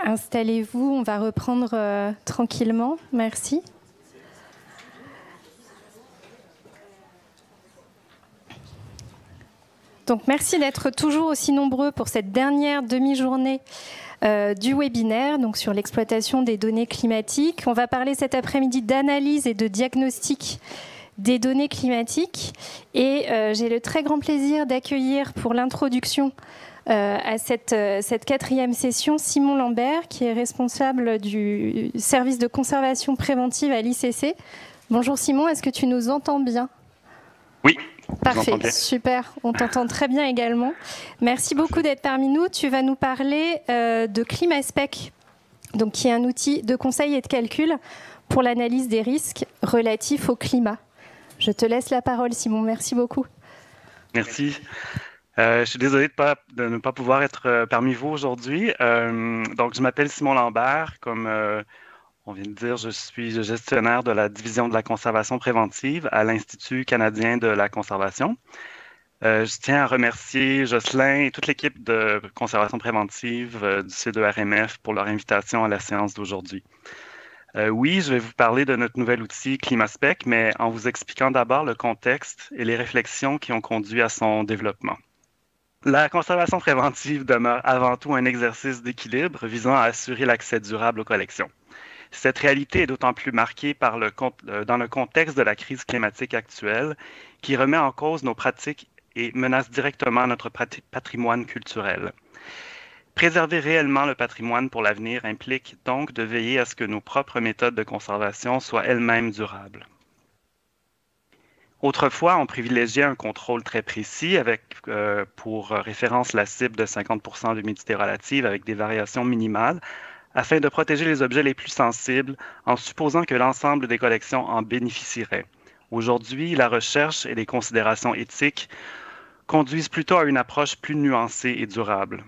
Installez-vous, on va reprendre tranquillement. Merci. Donc, merci d'être toujours aussi nombreux pour cette dernière demi-journée du webinaire donc sur l'exploitation des données climatiques. On va parler cet après-midi d'analyse et de diagnostic des données climatiques. Et j'ai le très grand plaisir d'accueillir pour l'introduction à cette quatrième session Simon Lambert, qui est responsable du service de conservation préventive à l'ICC. Bonjour Simon, est-ce que tu nous entends bien ? Oui. Parfait, super, on t'entend très bien également. Merci beaucoup d'être parmi nous. Tu vas nous parler de ClimaSpec, donc qui est un outil de conseil et de calcul pour l'analyse des risques relatifs au climat. Je te laisse la parole, Simon. Merci beaucoup. Merci. Je suis désolé de ne pas pouvoir être parmi vous aujourd'hui. Donc, je m'appelle Simon Lambert. Comme on vient de dire, je suis le gestionnaire de la division de la conservation préventive à l'Institut canadien de la conservation. Je tiens à remercier Jocelyn et toute l'équipe de conservation préventive du C2RMF pour leur invitation à la séance d'aujourd'hui. Oui, je vais vous parler de notre nouvel outil ClimaSpec, mais en vous expliquant d'abord le contexte et les réflexions qui ont conduit à son développement. La conservation préventive demeure avant tout un exercice d'équilibre visant à assurer l'accès durable aux collections. Cette réalité est d'autant plus marquée dans le contexte de la crise climatique actuelle qui remet en cause nos pratiques et menace directement notre patrimoine culturel. Préserver réellement le patrimoine pour l'avenir implique donc de veiller à ce que nos propres méthodes de conservation soient elles-mêmes durables. Autrefois, on privilégiait un contrôle très précis avec pour référence la cible de 50% d'humidité relative avec des variations minimales afin de protéger les objets les plus sensibles en supposant que l'ensemble des collections en bénéficierait. Aujourd'hui, la recherche et les considérations éthiques conduisent plutôt à une approche plus nuancée et durable.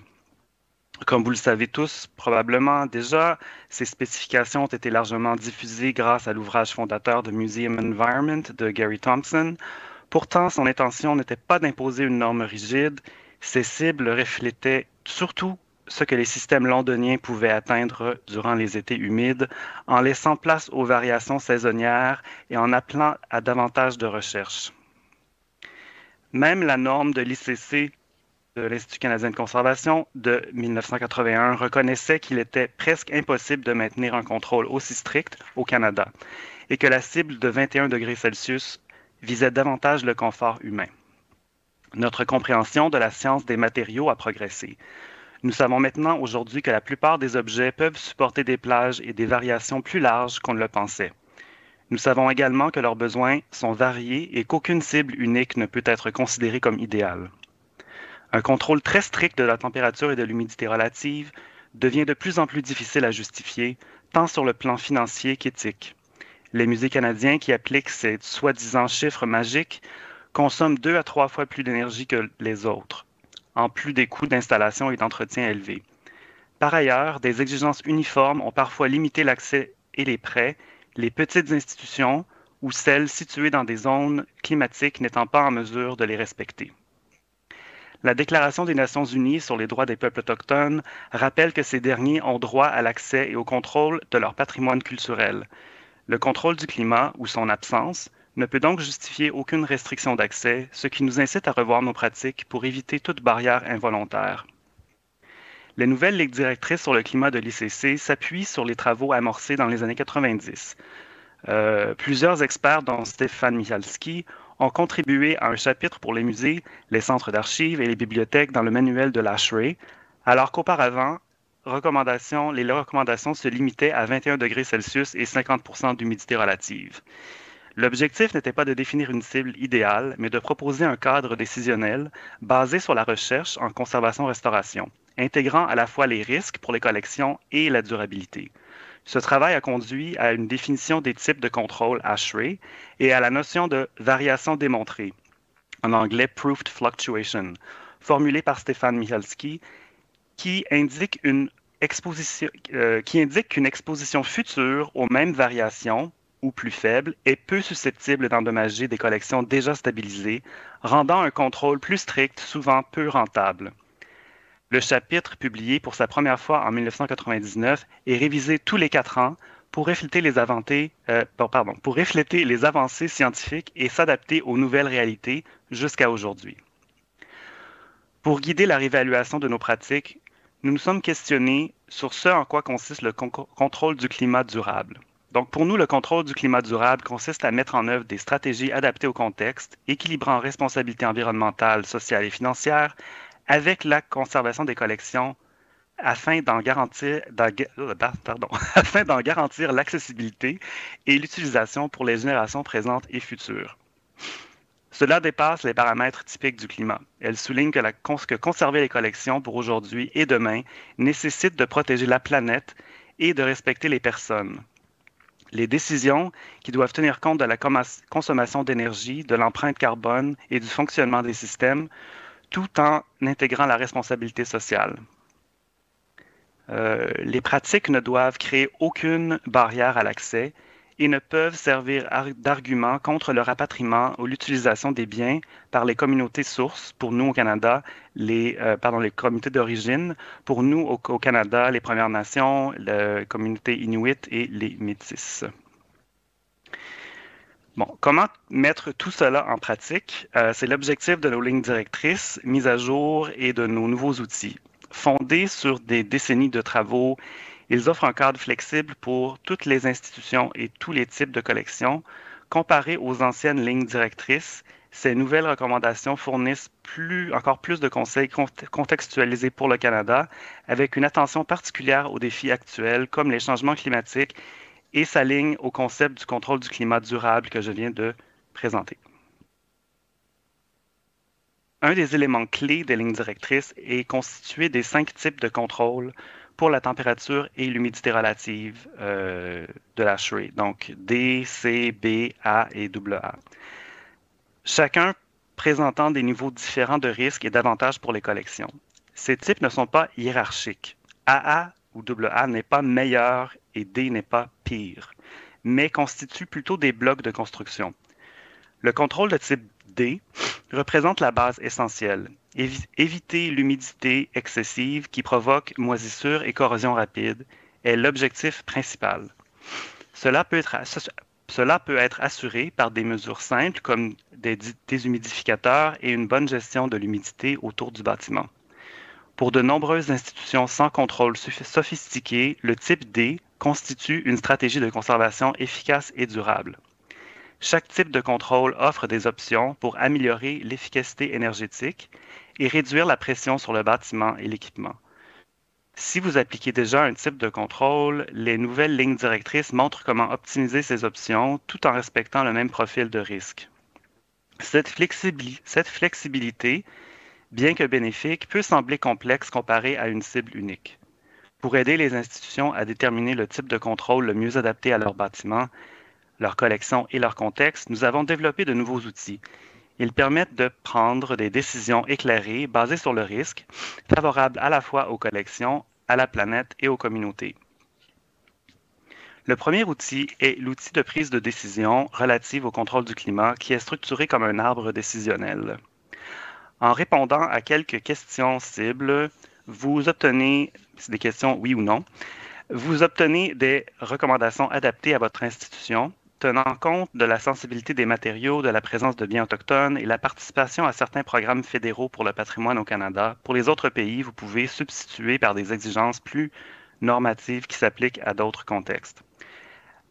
Comme vous le savez tous, probablement déjà, ces spécifications ont été largement diffusées grâce à l'ouvrage fondateur de Museum Environment de Gary Thompson. Pourtant, son intention n'était pas d'imposer une norme rigide. Ses cibles reflétaient surtout ce que les systèmes londoniens pouvaient atteindre durant les étés humides, en laissant place aux variations saisonnières et en appelant à davantage de recherche. Même la norme de l'ICC, de l'Institut canadien de conservation, de 1981, reconnaissait qu'il était presque impossible de maintenir un contrôle aussi strict au Canada et que la cible de 21 degrés Celsius visait davantage le confort humain. Notre compréhension de la science des matériaux a progressé. Nous savons maintenant aujourd'hui que la plupart des objets peuvent supporter des plages et des variations plus larges qu'on ne le pensait. Nous savons également que leurs besoins sont variés et qu'aucune cible unique ne peut être considérée comme idéale. Un contrôle très strict de la température et de l'humidité relative devient de plus en plus difficile à justifier, tant sur le plan financier qu'éthique. Les musées canadiens qui appliquent ces soi-disant chiffres magiques consomment 2 à 3 fois plus d'énergie que les autres, en plus des coûts d'installation et d'entretien élevés. Par ailleurs, des exigences uniformes ont parfois limité l'accès et les prêts, les petites institutions ou celles situées dans des zones climatiques n'étant pas en mesure de les respecter. La Déclaration des Nations unies sur les droits des peuples autochtones rappelle que ces derniers ont droit à l'accès et au contrôle de leur patrimoine culturel. Le contrôle du climat, ou son absence, ne peut donc justifier aucune restriction d'accès, ce qui nous incite à revoir nos pratiques pour éviter toute barrière involontaire. Les nouvelles lignes directrices sur le climat de l'ICC s'appuient sur les travaux amorcés dans les années 90. Plusieurs experts, dont Stéphane Michalski, ont contribué à un chapitre pour les musées, les centres d'archives et les bibliothèques dans le manuel de l'ASHRAE, alors qu'auparavant, les recommandations se limitaient à 21 degrés Celsius et 50% d'humidité relative. L'objectif n'était pas de définir une cible idéale, mais de proposer un cadre décisionnel basé sur la recherche en conservation-restauration, intégrant à la fois les risques pour les collections et la durabilité. Ce travail a conduit à une définition des types de contrôle ASHRAE et à la notion de variation démontrée, en anglais Proved Fluctuation, formulée par Stéphane Michalski, qui indique qu'une exposition future aux mêmes variations ou plus faible est peu susceptible d'endommager des collections déjà stabilisées, rendant un contrôle plus strict souvent peu rentable. Le chapitre, publié pour sa première fois en 1999, est révisé tous les 4 ans pour refléter pour refléter les avancées scientifiques et s'adapter aux nouvelles réalités jusqu'à aujourd'hui. Pour guider la réévaluation de nos pratiques, nous nous sommes questionnés sur ce en quoi consiste le contrôle du climat durable. Donc, pour nous, le contrôle du climat durable consiste à mettre en œuvre des stratégies adaptées au contexte, équilibrant responsabilité environnementale, sociale et financière avec la conservation des collections afin d'en garantir, afin d'en garantir l'accessibilité et l'utilisation pour les générations présentes et futures. Cela dépasse les paramètres typiques du climat. Elle souligne que conserver les collections pour aujourd'hui et demain nécessite de protéger la planète et de respecter les personnes. Les décisions qui doivent tenir compte de la consommation d'énergie, de l'empreinte carbone et du fonctionnement des systèmes, tout en intégrant la responsabilité sociale. Les pratiques ne doivent créer aucune barrière à l'accès et ne peuvent servir d'argument contre le rapatriement ou l'utilisation des biens par les communautés sources, pour nous au Canada, les communautés d'origine, pour nous au Canada, les Premières Nations, la communauté inuit et les Métis. Bon, comment mettre tout cela en pratique? C'est l'objectif de nos lignes directrices, mises à jour et de nos nouveaux outils. Fondés sur des décennies de travaux, ils offrent un cadre flexible pour toutes les institutions et tous les types de collections. Comparés aux anciennes lignes directrices, ces nouvelles recommandations fournissent encore plus de conseils contextualisés pour le Canada, avec une attention particulière aux défis actuels comme les changements climatiques et s'alignent au concept du contrôle du climat durable que je viens de présenter. Un des éléments clés des lignes directrices est constitué des 5 types de contrôle pour la température et l'humidité relative de l'ASHRAE, donc D, C, B, A et AA. Chacun présentant des niveaux différents de risques et d'avantages pour les collections. Ces types ne sont pas hiérarchiques. AA ou AA n'est pas meilleur et D n'est pas pire, mais constituent plutôt des blocs de construction. Le contrôle de type D représente la base essentielle. Éviter l'humidité excessive qui provoque moisissure et corrosion rapide est l'objectif principal. Cela peut être assuré par des mesures simples comme des déshumidificateurs et une bonne gestion de l'humidité autour du bâtiment. Pour de nombreuses institutions sans contrôle sophistiqué, le type D constitue une stratégie de conservation efficace et durable. Chaque type de contrôle offre des options pour améliorer l'efficacité énergétique et réduire la pression sur le bâtiment et l'équipement. Si vous appliquez déjà un type de contrôle, les nouvelles lignes directrices montrent comment optimiser ces options tout en respectant le même profil de risque. Cette flexibilité, bien que bénéfique, peut sembler complexe comparée à une cible unique. Pour aider les institutions à déterminer le type de contrôle le mieux adapté à leur bâtiment, leur collection et leur contexte, nous avons développé de nouveaux outils. Ils permettent de prendre des décisions éclairées basées sur le risque, favorables à la fois aux collections, à la planète et aux communautés. Le premier outil est l'outil de prise de décision relative au contrôle du climat qui est structuré comme un arbre décisionnel. En répondant à quelques questions cibles, vous obtenez, c'est des questions oui ou non, vous obtenez des recommandations adaptées à votre institution, tenant compte de la sensibilité des matériaux, de la présence de biens autochtones et la participation à certains programmes fédéraux pour le patrimoine au Canada. Pour les autres pays, vous pouvez substituer par des exigences plus normatives qui s'appliquent à d'autres contextes.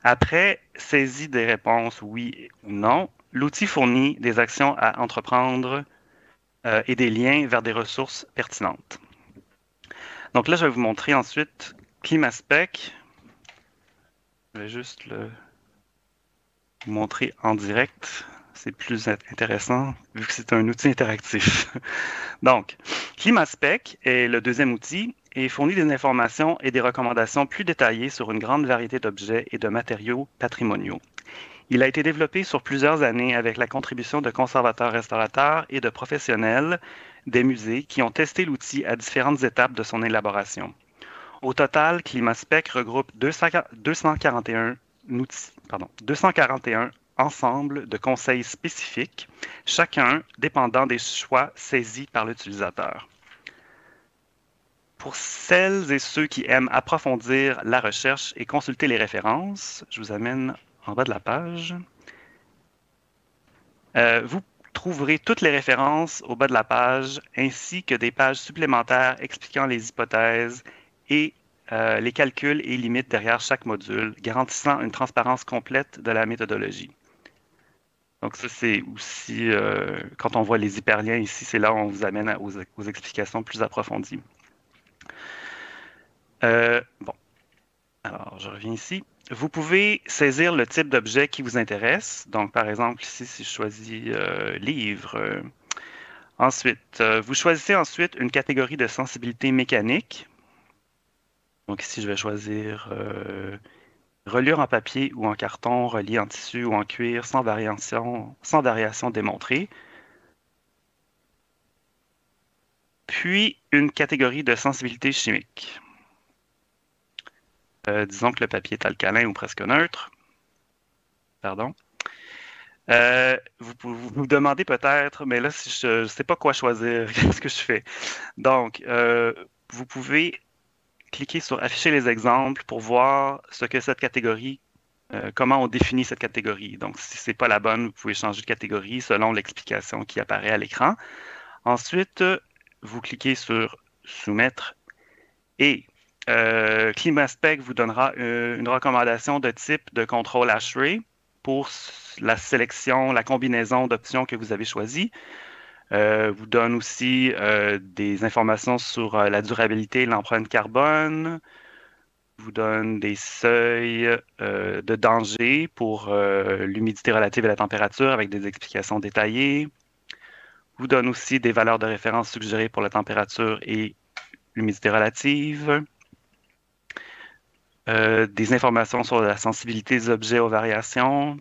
Après saisie des réponses oui ou non, l'outil fournit des actions à entreprendre et des liens vers des ressources pertinentes. Donc là, je vais vous montrer ensuite ClimaSpec. Je vais juste vous montrer en direct. C'est plus intéressant vu que c'est un outil interactif. Donc, ClimaSpec est le deuxième outil et fournit des informations et des recommandations plus détaillées sur une grande variété d'objets et de matériaux patrimoniaux. Il a été développé sur plusieurs années avec la contribution de conservateurs-restaurateurs et de professionnels des musées qui ont testé l'outil à différentes étapes de son élaboration. Au total, ClimaSpec regroupe 241 ensembles de conseils spécifiques, chacun dépendant des choix saisis par l'utilisateur. Pour celles et ceux qui aiment approfondir la recherche et consulter les références, je vous amène en bas de la page. Vous trouverez toutes les références au bas de la page, ainsi que des pages supplémentaires expliquant les hypothèses et les calculs et limites derrière chaque module, garantissant une transparence complète de la méthodologie. Donc ça, c'est aussi, quand on voit les hyperliens ici, c'est là où on vous amène aux explications plus approfondies. Bon, alors je reviens ici. Vous pouvez saisir le type d'objet qui vous intéresse. Donc, par exemple, ici, si je choisis livre. Ensuite, vous choisissez ensuite une catégorie de sensibilité mécanique. Donc ici, je vais choisir reliure en papier ou en carton, relié en tissu ou en cuir, sans variation démontrée. Puis, une catégorie de sensibilité chimique. Disons que le papier est alcalin ou presque neutre. Pardon. Vous vous demandez peut-être, mais là, si je ne sais pas quoi choisir, qu'est-ce que je fais? Donc, vous pouvez cliquer sur afficher les exemples pour voir ce que cette catégorie, comment on définit cette catégorie. Donc, si ce n'est pas la bonne, vous pouvez changer de catégorie selon l'explication qui apparaît à l'écran. Ensuite, vous cliquez sur soumettre et ClimaSpec vous donnera une recommandation de type de contrôle hash-rate pour la sélection, la combinaison d'options que vous avez choisies. Vous donne aussi des informations sur la durabilité et l'empreinte carbone. Vous donne des seuils de danger pour l'humidité relative et la température avec des explications détaillées. Vous donne aussi des valeurs de référence suggérées pour la température et l'humidité relative. Des informations sur la sensibilité des objets aux variations,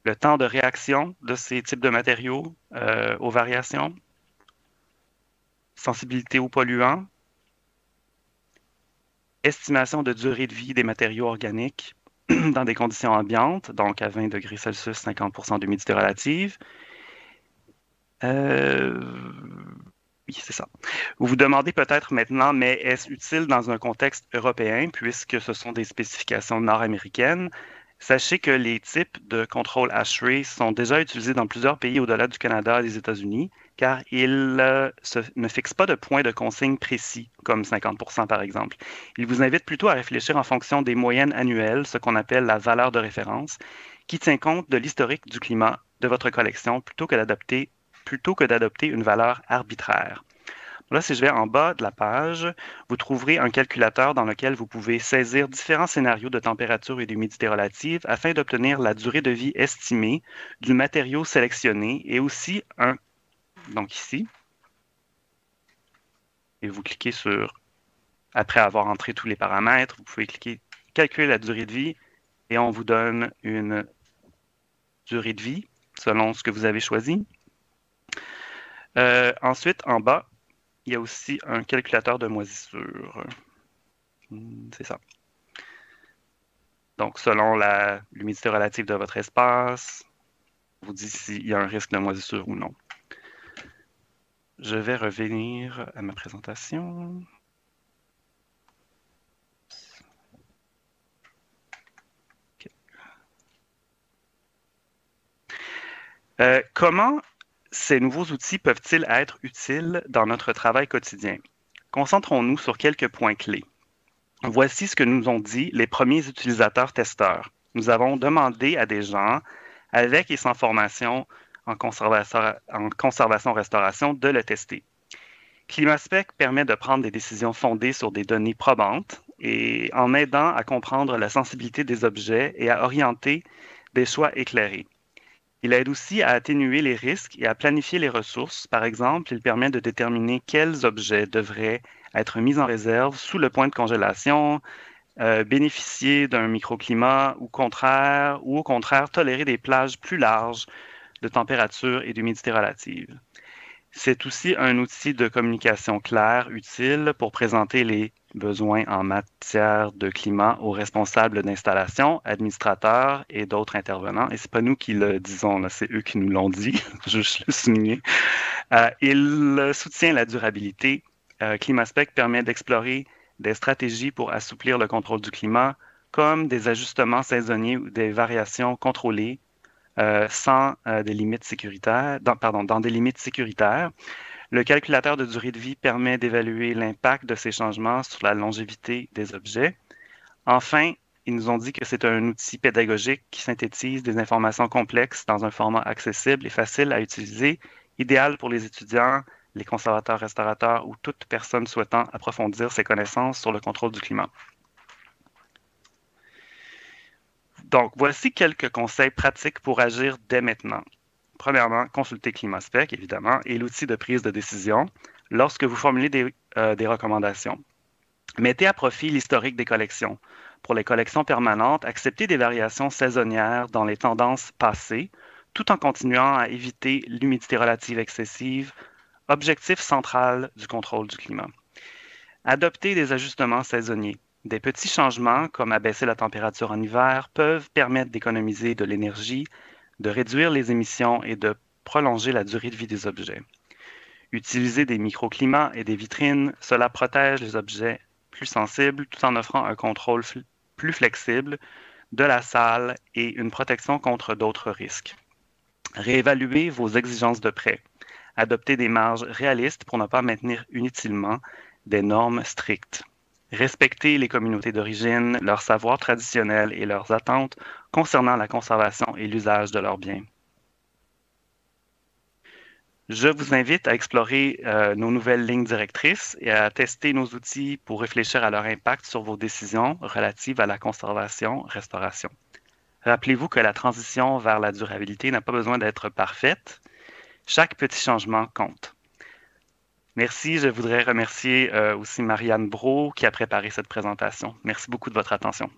le temps de réaction de ces types de matériaux aux variations, sensibilité aux polluants, estimation de durée de vie des matériaux organiques dans des conditions ambiantes, donc à 20 degrés Celsius, 50% d'humidité relative. Oui, c'est ça. Vous vous demandez peut-être maintenant, mais est-ce utile dans un contexte européen, puisque ce sont des spécifications nord-américaines? Sachez que les types de contrôle hash-rate sont déjà utilisés dans plusieurs pays au-delà du Canada et des États-Unis, car ils ne fixent pas de point de consigne précis, comme 50% par exemple. Ils vous invitent plutôt à réfléchir en fonction des moyennes annuelles, ce qu'on appelle la valeur de référence, qui tient compte de l'historique du climat de votre collection plutôt que d'adopter une valeur arbitraire. Là, si je vais en bas de la page, vous trouverez un calculateur dans lequel vous pouvez saisir différents scénarios de température et d'humidité relative afin d'obtenir la durée de vie estimée du matériau sélectionné et aussi donc ici, et vous cliquez sur, après avoir entré tous les paramètres, vous pouvez cliquer calculer la durée de vie et on vous donne une durée de vie selon ce que vous avez choisi. Ensuite, en bas, il y a aussi un calculateur de moisissure. C'est ça. Donc, selon l'humidité relative de votre espace, on vous dit s'il y a un risque de moisissure ou non. Je vais revenir à ma présentation. Okay. Comment ces nouveaux outils peuvent-ils être utiles dans notre travail quotidien? Concentrons-nous sur quelques points clés. Voici ce que nous ont dit les premiers utilisateurs testeurs. Nous avons demandé à des gens, avec et sans formation en conservation-restauration, de le tester. ClimaSpec permet de prendre des décisions fondées sur des données probantes et en aidant à comprendre la sensibilité des objets et à orienter des choix éclairés. Il aide aussi à atténuer les risques et à planifier les ressources. Par exemple, il permet de déterminer quels objets devraient être mis en réserve sous le point de congélation, bénéficier d'un microclimat ou au contraire tolérer des plages plus larges de température et d'humidité relative. C'est aussi un outil de communication clair, utile pour présenter les besoins en matière de climat aux responsables d'installation, administrateurs et d'autres intervenants. Et ce n'est pas nous qui le disons, c'est eux qui nous l'ont dit, je veux le souligner. Il soutient la durabilité ClimaSpec permet d'explorer des stratégies pour assouplir le contrôle du climat, comme des ajustements saisonniers ou des variations contrôlées dans des limites sécuritaires. Le calculateur de durée de vie permet d'évaluer l'impact de ces changements sur la longévité des objets. Enfin, ils nous ont dit que c'est un outil pédagogique qui synthétise des informations complexes dans un format accessible et facile à utiliser, idéal pour les étudiants, les conservateurs-restaurateurs ou toute personne souhaitant approfondir ses connaissances sur le contrôle du climat. Donc, voici quelques conseils pratiques pour agir dès maintenant. Premièrement, consultez ClimaSpec, évidemment, et l'outil de prise de décision lorsque vous formulez des recommandations. Mettez à profit l'historique des collections. Pour les collections permanentes, acceptez des variations saisonnières dans les tendances passées, tout en continuant à éviter l'humidité relative excessive, objectif central du contrôle du climat. Adoptez des ajustements saisonniers. Des petits changements, comme abaisser la température en hiver, peuvent permettre d'économiser de l'énergie, de réduire les émissions et de prolonger la durée de vie des objets. Utiliser des microclimats et des vitrines, cela protège les objets plus sensibles tout en offrant un contrôle plus flexible de la salle et une protection contre d'autres risques. Réévaluez vos exigences de prêt. Adoptez des marges réalistes pour ne pas maintenir inutilement des normes strictes. Respectez les communautés d'origine, leurs savoirs traditionnels et leurs attentes concernant la conservation et l'usage de leurs biens. Je vous invite à explorer nos nouvelles lignes directrices et à tester nos outils pour réfléchir à leur impact sur vos décisions relatives à la conservation-restauration. Rappelez-vous que la transition vers la durabilité n'a pas besoin d'être parfaite. Chaque petit changement compte. Merci. Je voudrais remercier aussi Marianne Brault qui a préparé cette présentation. Merci beaucoup de votre attention.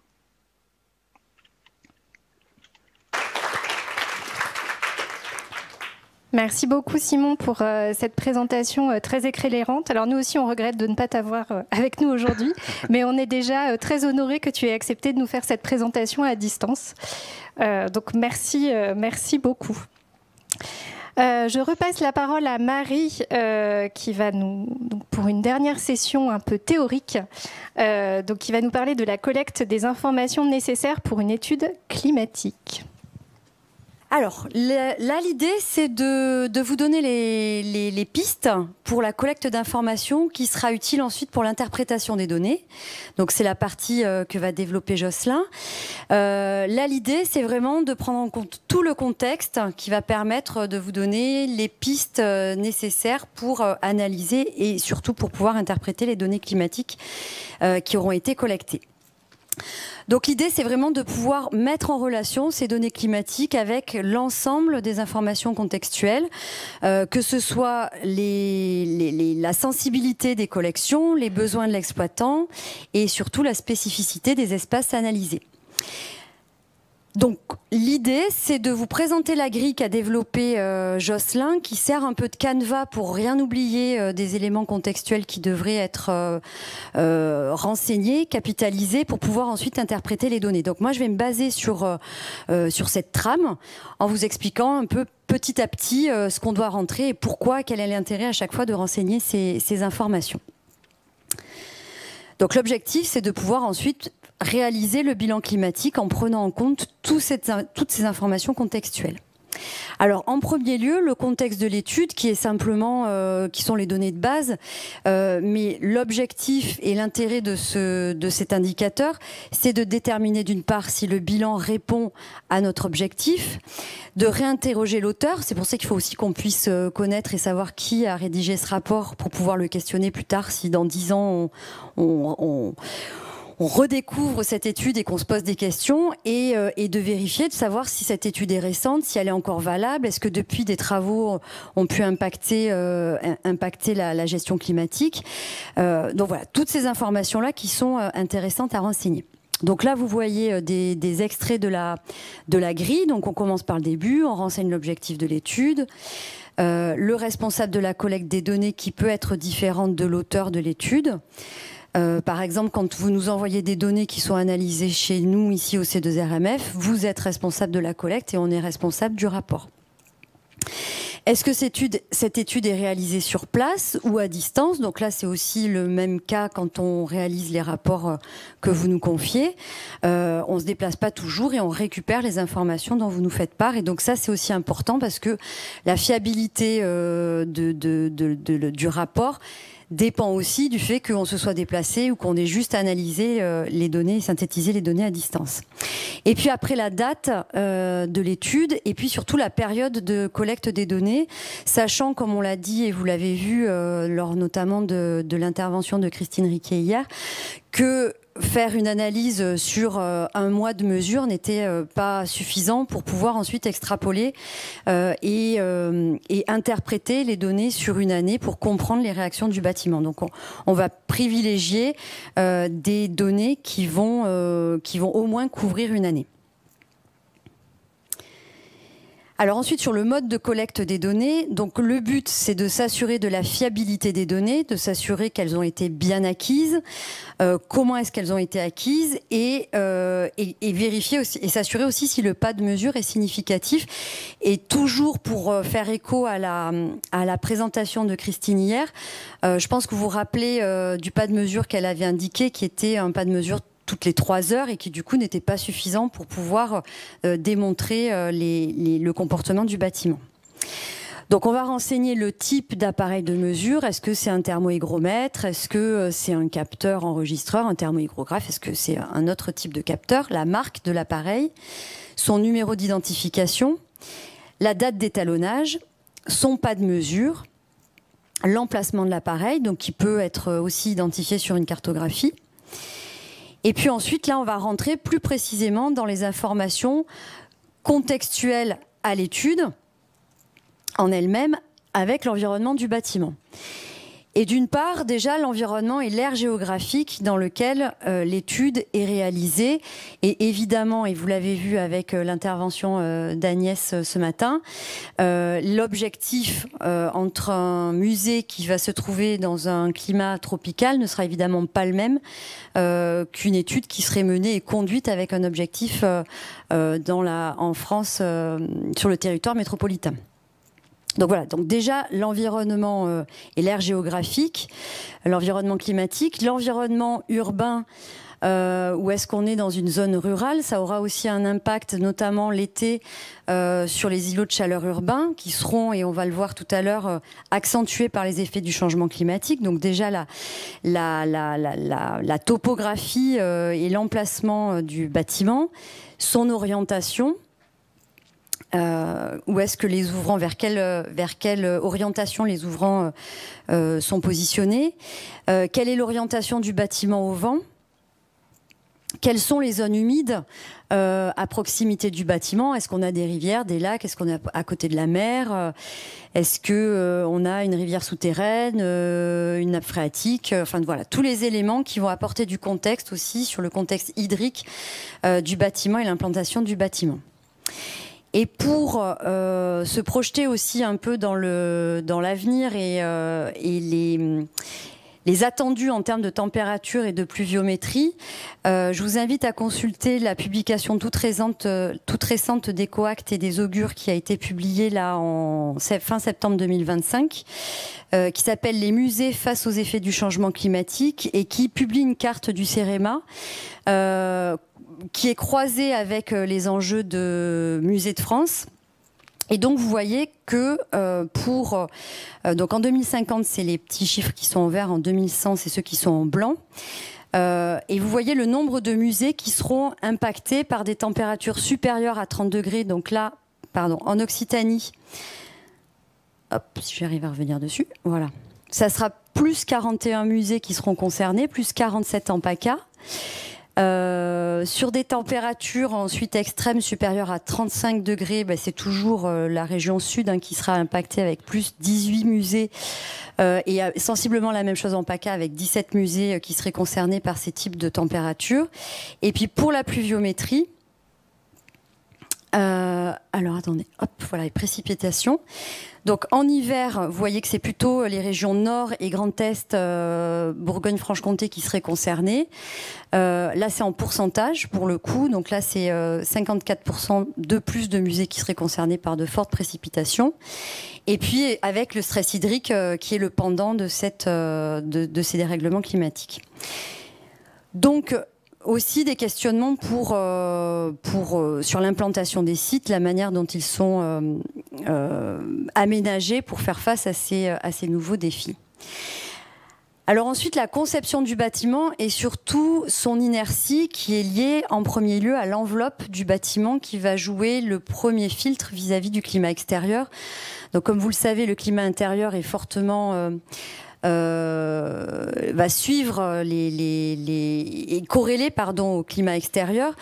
Merci beaucoup Simon pour cette présentation très éclairante. Alors nous aussi on regrette de ne pas t'avoir avec nous aujourd'hui, mais on est déjà très honorés que tu aies accepté de nous faire cette présentation à distance. Donc merci beaucoup. Je repasse la parole à Marie qui va donc pour une dernière session un peu théorique, qui va nous parler de la collecte des informations nécessaires pour une étude climatique. Alors, là, l'idée, c'est de vous donner les pistes pour la collecte d'informations qui sera utile ensuite pour l'interprétation des données. Donc, c'est la partie que va développer Jocelyn. Là, l'idée, c'est vraiment de prendre en compte tout le contexte qui va permettre de vous donner les pistes nécessaires pour analyser et surtout pour pouvoir interpréter les données climatiques qui auront été collectées. Donc l'idée, c'est vraiment de pouvoir mettre en relation ces données climatiques avec l'ensemble des informations contextuelles, que ce soit la sensibilité des collections, les besoins de l'exploitant et surtout la spécificité des espaces analysés. Donc l'idée, c'est de vous présenter la grille qu'a développée Jocelyn, qui sert un peu de canevas pour rien oublier des éléments contextuels qui devraient être renseignés, capitalisés, pour pouvoir ensuite interpréter les données. Donc moi, je vais me baser sur cette trame en vous expliquant un peu petit à petit ce qu'on doit rentrer et pourquoi, quel est l'intérêt à chaque fois de renseigner ces informations. Donc l'objectif, c'est de pouvoir ensuite réaliser le bilan climatique en prenant en compte toutes ces informations contextuelles. Alors, en premier lieu, le contexte de l'étude, qui est simplement, qui sont les données de base, mais l'objectif et l'intérêt de cet indicateur, c'est de déterminer d'une part si le bilan répond à notre objectif, de réinterroger l'auteur. C'est pour ça qu'il faut aussi qu'on puisse connaître et savoir qui a rédigé ce rapport pour pouvoir le questionner plus tard si dans 10 ans on redécouvre cette étude et qu'on se pose des questions et de vérifier, de savoir si cette étude est récente, si elle est encore valable, est-ce que depuis des travaux ont pu impacter la gestion climatique. Donc voilà, toutes ces informations-là qui sont intéressantes à renseigner. Donc là, vous voyez des extraits de la grille. Donc on commence par le début, on renseigne l'objectif de l'étude. Le responsable de la collecte des données qui peut être différente de l'auteur de l'étude. Par exemple, quand vous nous envoyez des données qui sont analysées chez nous, ici au C2RMF, vous êtes responsable de la collecte et on est responsable du rapport. Est-ce que cette étude est réalisée sur place ou à distance? Donc là, c'est aussi le même cas quand on réalise les rapports que vous nous confiez. On ne se déplace pas toujours et on récupère les informations dont vous nous faites part. Et donc ça, c'est aussi important parce que la fiabilité du rapport dépend aussi du fait qu'on se soit déplacé ou qu'on ait juste analysé les données, synthétisé les données à distance. Et puis après la date de l'étude et puis surtout la période de collecte des données, sachant, comme on l'a dit et vous l'avez vu lors notamment de l'intervention de Christine Riquet hier, que faire une analyse sur un mois de mesure n'était pas suffisant pour pouvoir ensuite extrapoler et interpréter les données sur une année pour comprendre les réactions du bâtiment. Donc on va privilégier des données qui vont au moins couvrir une année. Alors ensuite, sur le mode de collecte des données, donc le but, c'est de s'assurer de la fiabilité des données, de s'assurer qu'elles ont été bien acquises, comment est-ce qu'elles ont été acquises, et vérifier aussi, et s'assurer aussi si le pas de mesure est significatif. Et toujours pour faire écho à la présentation de Christine hier, je pense que vous vous rappelez du pas de mesure qu'elle avait indiqué, qui était un pas de mesure toutes les 3 heures et qui du coup n'était pas suffisant pour pouvoir démontrer le comportement du bâtiment. Donc on va renseigner le type d'appareil de mesure. Est-ce que c'est un thermohygromètre? Est-ce que c'est un capteur enregistreur, un thermohygrographe? Est-ce que c'est un autre type de capteur? La marque de l'appareil, son numéro d'identification, la date d'étalonnage, son pas de mesure, l'emplacement de l'appareil, donc qui peut être aussi identifié sur une cartographie. Et puis ensuite, là, on va rentrer plus précisément dans les informations contextuelles à l'étude en elle-même avec l'environnement du bâtiment. Et d'une part, déjà, l'environnement et l'aire géographique dans lequel l'étude est réalisée. Et évidemment, et vous l'avez vu avec l'intervention d'Agnès ce matin, l'objectif entre un musée qui va se trouver dans un climat tropical ne sera évidemment pas le même qu'une étude qui serait menée et conduite avec un objectif en France, sur le territoire métropolitain. Donc voilà, donc déjà l'environnement et l'aire géographique, l'environnement climatique, l'environnement urbain, où est-ce qu'on est dans une zone rurale, ça aura aussi un impact notamment l'été sur les îlots de chaleur urbains qui seront, et on va le voir tout à l'heure, accentués par les effets du changement climatique. Donc déjà la topographie et l'emplacement du bâtiment, son orientation. Où est-ce que les ouvrants, vers quelle orientation les ouvrants sont positionnés, quelle est l'orientation du bâtiment au vent, quelles sont les zones humides à proximité du bâtiment, est-ce qu'on a des rivières, des lacs, est-ce qu'on est à côté de la mer, est-ce que on a une rivière souterraine, une nappe phréatique, enfin voilà, tous les éléments qui vont apporter du contexte aussi sur le contexte hydrique du bâtiment et l'implantation du bâtiment. Et pour se projeter aussi un peu dans l'avenir et les attendus en termes de température et de pluviométrie, je vous invite à consulter la publication toute récente d'Ecoact et des augures qui a été publiée là en fin septembre 2025, qui s'appelle « Les musées face aux effets du changement climatique » et qui publie une carte du CEREMA qui est croisée avec les enjeux de Musée de France. Et donc vous voyez que donc en 2050 c'est les petits chiffres qui sont en vert, en 2100 c'est ceux qui sont en blanc. Et vous voyez le nombre de musées qui seront impactés par des températures supérieures à 30 degrés. Donc là, en Occitanie, hop, si j'arrive à revenir dessus, voilà. Ça sera plus 41 musées qui seront concernés, plus 47 en PACA. Sur des températures ensuite extrêmes supérieures à 35 degrés, c'est toujours la région sud qui sera impactée avec plus 18 musées et sensiblement la même chose en PACA avec 17 musées qui seraient concernés par ces types de températures. Et puis pour la pluviométrie, Alors attendez, hop, voilà les précipitations. Donc en hiver, vous voyez que c'est plutôt les régions Nord et Grand Est, Bourgogne-Franche-Comté qui seraient concernées. Là, c'est en pourcentage pour le coup. Donc là, c'est 54% de plus de musées qui seraient concernés par de fortes précipitations. Et puis avec le stress hydrique qui est le pendant de ces dérèglements climatiques. Donc aussi des questionnements sur l'implantation des sites, la manière dont ils sont aménagés pour faire face à ces nouveaux défis. Alors ensuite, la conception du bâtiment et surtout son inertie qui est liée en premier lieu à l'enveloppe du bâtiment qui va jouer le premier filtre vis-à-vis du climat extérieur. Donc comme vous le savez, le climat intérieur est fortement... va suivre et corréler au climat extérieur.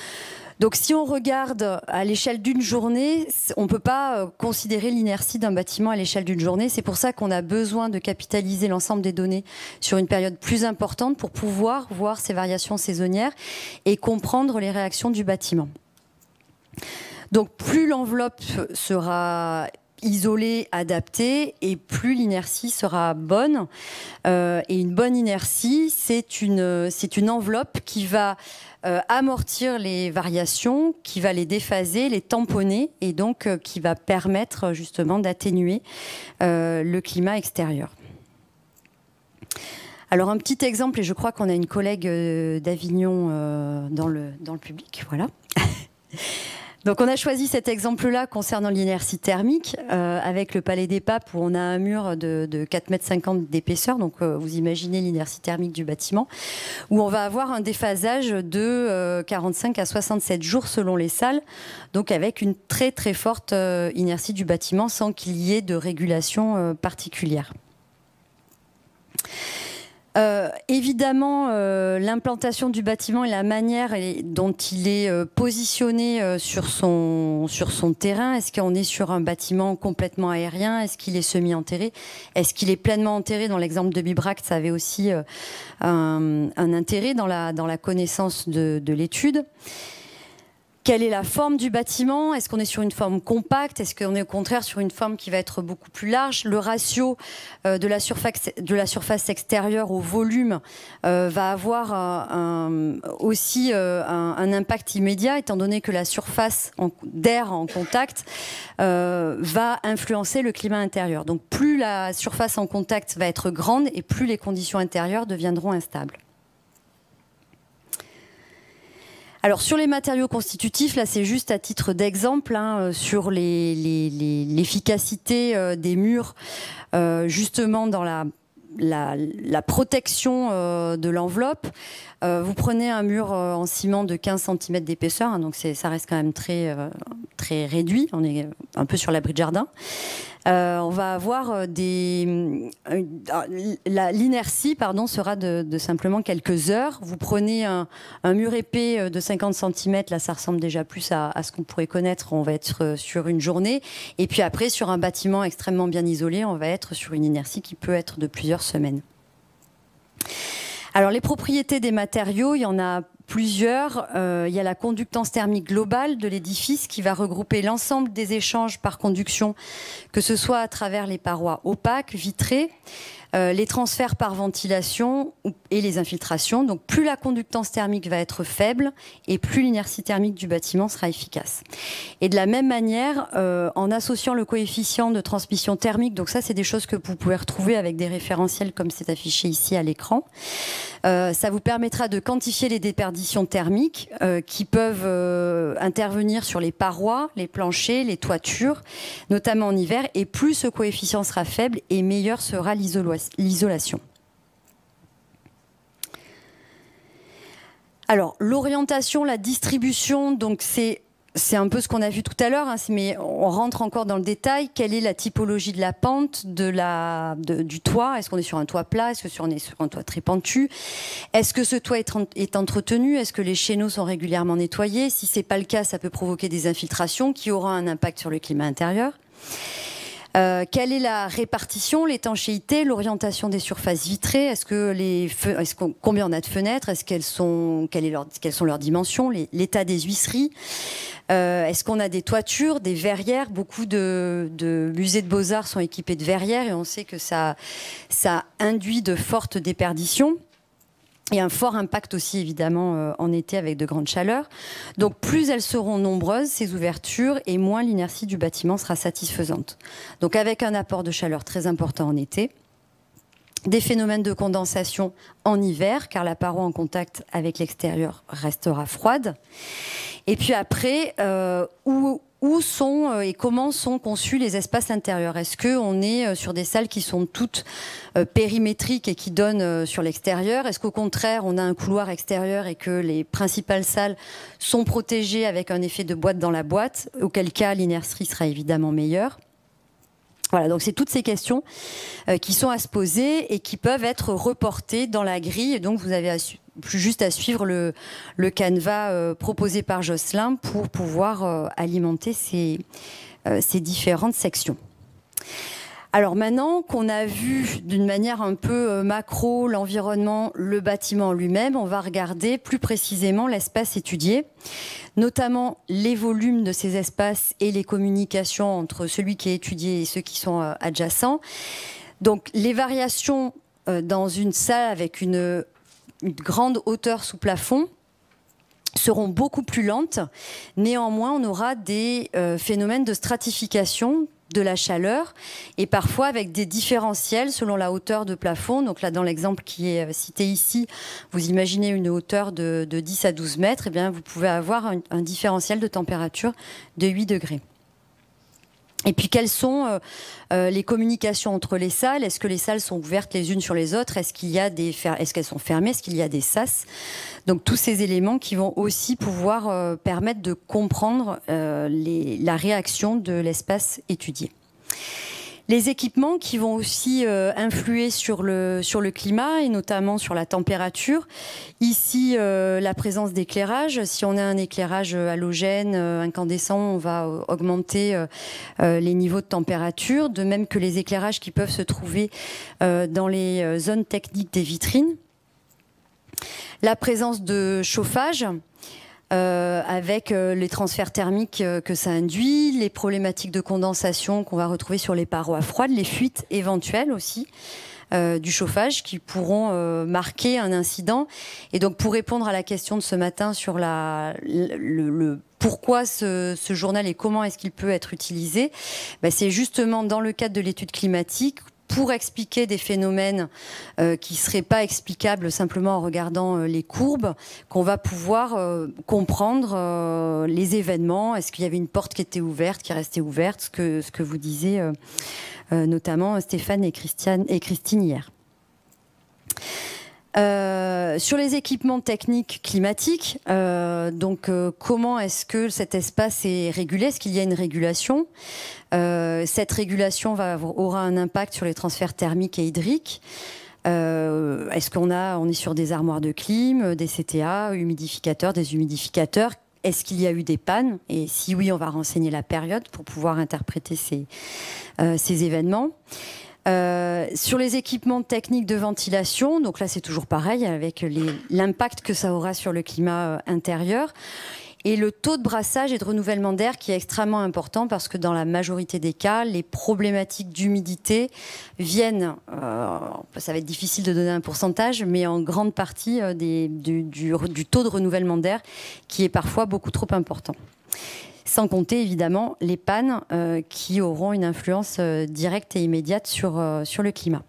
Donc si on regarde à l'échelle d'une journée, on ne peut pas considérer l'inertie d'un bâtiment à l'échelle d'une journée. C'est pour ça qu'on a besoin de capitaliser l'ensemble des données sur une période plus importante pour pouvoir voir ces variations saisonnières et comprendre les réactions du bâtiment. Donc plus l'enveloppe sera isolée, adaptée, et plus l'inertie sera bonne. Et une bonne inertie, c'est une enveloppe qui va amortir les variations, qui va les déphaser, les tamponner, et donc qui va permettre justement d'atténuer le climat extérieur. Alors un petit exemple, et je crois qu'on a une collègue d'Avignon dans le public, voilà. Donc on a choisi cet exemple-là concernant l'inertie thermique avec le Palais des Papes où on a un mur de 4,50 m d'épaisseur, donc vous imaginez l'inertie thermique du bâtiment, où on va avoir un déphasage de 45 à 67 jours selon les salles, donc avec une très très forte inertie du bâtiment sans qu'il y ait de régulation particulière. Évidemment, l'implantation du bâtiment et la manière dont il est positionné sur son terrain. Est-ce qu'on est sur un bâtiment complètement aérien? Est-ce qu'il est semi-enterré? Est-ce qu'il est pleinement enterré? Dans l'exemple de Bibrac, ça avait aussi un intérêt dans la connaissance de l'étude. Quelle est la forme du bâtiment? Est-ce qu'on est sur une forme compacte? Est-ce qu'on est au contraire sur une forme qui va être beaucoup plus large? Le ratio de la surface extérieure au volume va avoir aussi un impact immédiat, étant donné que la surface d'air en contact va influencer le climat intérieur. Donc plus la surface en contact va être grande et plus les conditions intérieures deviendront instables. Alors sur les matériaux constitutifs, là c'est juste à titre d'exemple sur l'efficacité des murs, justement dans la protection de l'enveloppe. Vous prenez un mur en ciment de 15 cm d'épaisseur, donc ça reste quand même très réduit, on est un peu sur l'abri de jardin. On va avoir l'inertie sera de simplement quelques heures. Vous prenez un mur épais de 50 cm, là ça ressemble déjà plus à ce qu'on pourrait connaître, on va être sur une journée. Et puis après, sur un bâtiment extrêmement bien isolé, on va être sur une inertie qui peut être de plusieurs semaines. Alors les propriétés des matériaux, il y en a plusieurs. Il y a la conductance thermique globale de l'édifice qui va regrouper l'ensemble des échanges par conduction, que ce soit à travers les parois opaques, vitrées, les transferts par ventilation et les infiltrations. Donc plus la conductance thermique va être faible et plus l'inertie thermique du bâtiment sera efficace. Et de la même manière, en associant le coefficient de transmission thermique, donc ça c'est des choses que vous pouvez retrouver avec des référentiels comme c'est affiché ici à l'écran, ça vous permettra de quantifier les déperditions thermiques qui peuvent intervenir sur les parois, les planchers, les toitures, notamment en hiver, et plus ce coefficient sera faible et meilleure sera l'isolation. Alors, l'orientation, la distribution, donc c'est un peu ce qu'on a vu tout à l'heure, mais on rentre encore dans le détail. Quelle est la typologie de la pente, du toit? Est-ce qu'on est sur un toit plat? Est-ce qu'on est sur un toit très pentu? Est-ce que ce toit est entretenu? Est-ce que les chéneaux sont régulièrement nettoyés? Si ce n'est pas le cas, ça peut provoquer des infiltrations qui auront un impact sur le climat intérieur. Quelle est la répartition, l'étanchéité, l'orientation des surfaces vitrées? Combien on a de fenêtres? Quelles sont leurs dimensions? L'état des huisseries? Est-ce qu'on a des toitures, des verrières? Beaucoup de musées de beaux-arts sont équipés de verrières et on sait que ça induit de fortes déperditions. Et un fort impact aussi, évidemment, en été avec de grandes chaleurs. Donc, plus elles seront nombreuses, ces ouvertures, et moins l'inertie du bâtiment sera satisfaisante. Donc, avec un apport de chaleur très important en été, des phénomènes de condensation en hiver, car la paroi en contact avec l'extérieur restera froide. Et puis après, où sont et comment sont conçus les espaces intérieurs? Est-ce qu'on est sur des salles qui sont toutes périmétriques et qui donnent sur l'extérieur? Est-ce qu'au contraire, on a un couloir extérieur et que les principales salles sont protégées avec un effet de boîte dans la boîte? Auquel cas, l'inertie sera évidemment meilleure. Voilà, donc c'est toutes ces questions qui sont à se poser et qui peuvent être reportées dans la grille. Et donc vous avez plus juste à suivre le canevas proposé par Jocelyn pour pouvoir alimenter ces différentes sections. Alors maintenant qu'on a vu d'une manière un peu macro l'environnement, le bâtiment lui-même, on va regarder plus précisément l'espace étudié, notamment les volumes de ces espaces et les communications entre celui qui est étudié et ceux qui sont adjacents. Donc les variations dans une salle avec une grande hauteur sous plafond seront beaucoup plus lentes. Néanmoins, on aura des phénomènes de stratification de la chaleur et parfois avec des différentiels selon la hauteur de plafond. Donc là, dans l'exemple qui est cité ici, vous imaginez une hauteur de 10 à 12 mètres, et bien vous pouvez avoir un différentiel de température de 8 degrés. Et puis, quelles sont les communications entre les salles? Est-ce que les salles sont ouvertes les unes sur les autres? Est-ce qu'elles sont fermées? Est-ce qu'il y a des sas? Donc, tous ces éléments qui vont aussi pouvoir permettre de comprendre la réaction de l'espace étudié. Les équipements qui vont aussi influer sur le climat et notamment sur la température. Ici, la présence d'éclairage. Si on a un éclairage halogène, incandescent, on va augmenter les niveaux de température, de même que les éclairages qui peuvent se trouver dans les zones techniques des vitrines. La présence de chauffage. Avec les transferts thermiques que ça induit, les problématiques de condensation qu'on va retrouver sur les parois froides, les fuites éventuelles aussi du chauffage qui pourront marquer un incident. Et donc pour répondre à la question de ce matin sur le pourquoi ce journal et comment est-ce qu'il peut être utilisé, c'est justement dans le cadre de l'étude climatique pour expliquer des phénomènes qui ne seraient pas explicables simplement en regardant les courbes, qu'on va pouvoir comprendre les événements. Est-ce qu'il y avait une porte qui était ouverte, qui restait ouverte, ce que vous disiez notamment Stéphane et Christine hier. Sur les équipements techniques climatiques, comment est-ce que cet espace est régulé? Est-ce qu'il y a une régulation? Cette régulation aura un impact sur les transferts thermiques et hydriques. Est-ce qu'on est sur des armoires de clim, des CTA, humidificateurs, des humidificateurs? Est-ce qu'il y a eu des pannes? Et si oui, on va renseigner la période pour pouvoir interpréter ces événements. Sur les équipements techniques de ventilation, donc là c'est toujours pareil avec l'impact que ça aura sur le climat intérieur et le taux de brassage et de renouvellement d'air qui est extrêmement important parce que dans la majorité des cas, les problématiques d'humidité viennent, ça va être difficile de donner un pourcentage, mais en grande partie du taux de renouvellement d'air qui est parfois beaucoup trop important. Sans compter évidemment les pannes qui auront une influence directe et immédiate sur le climat.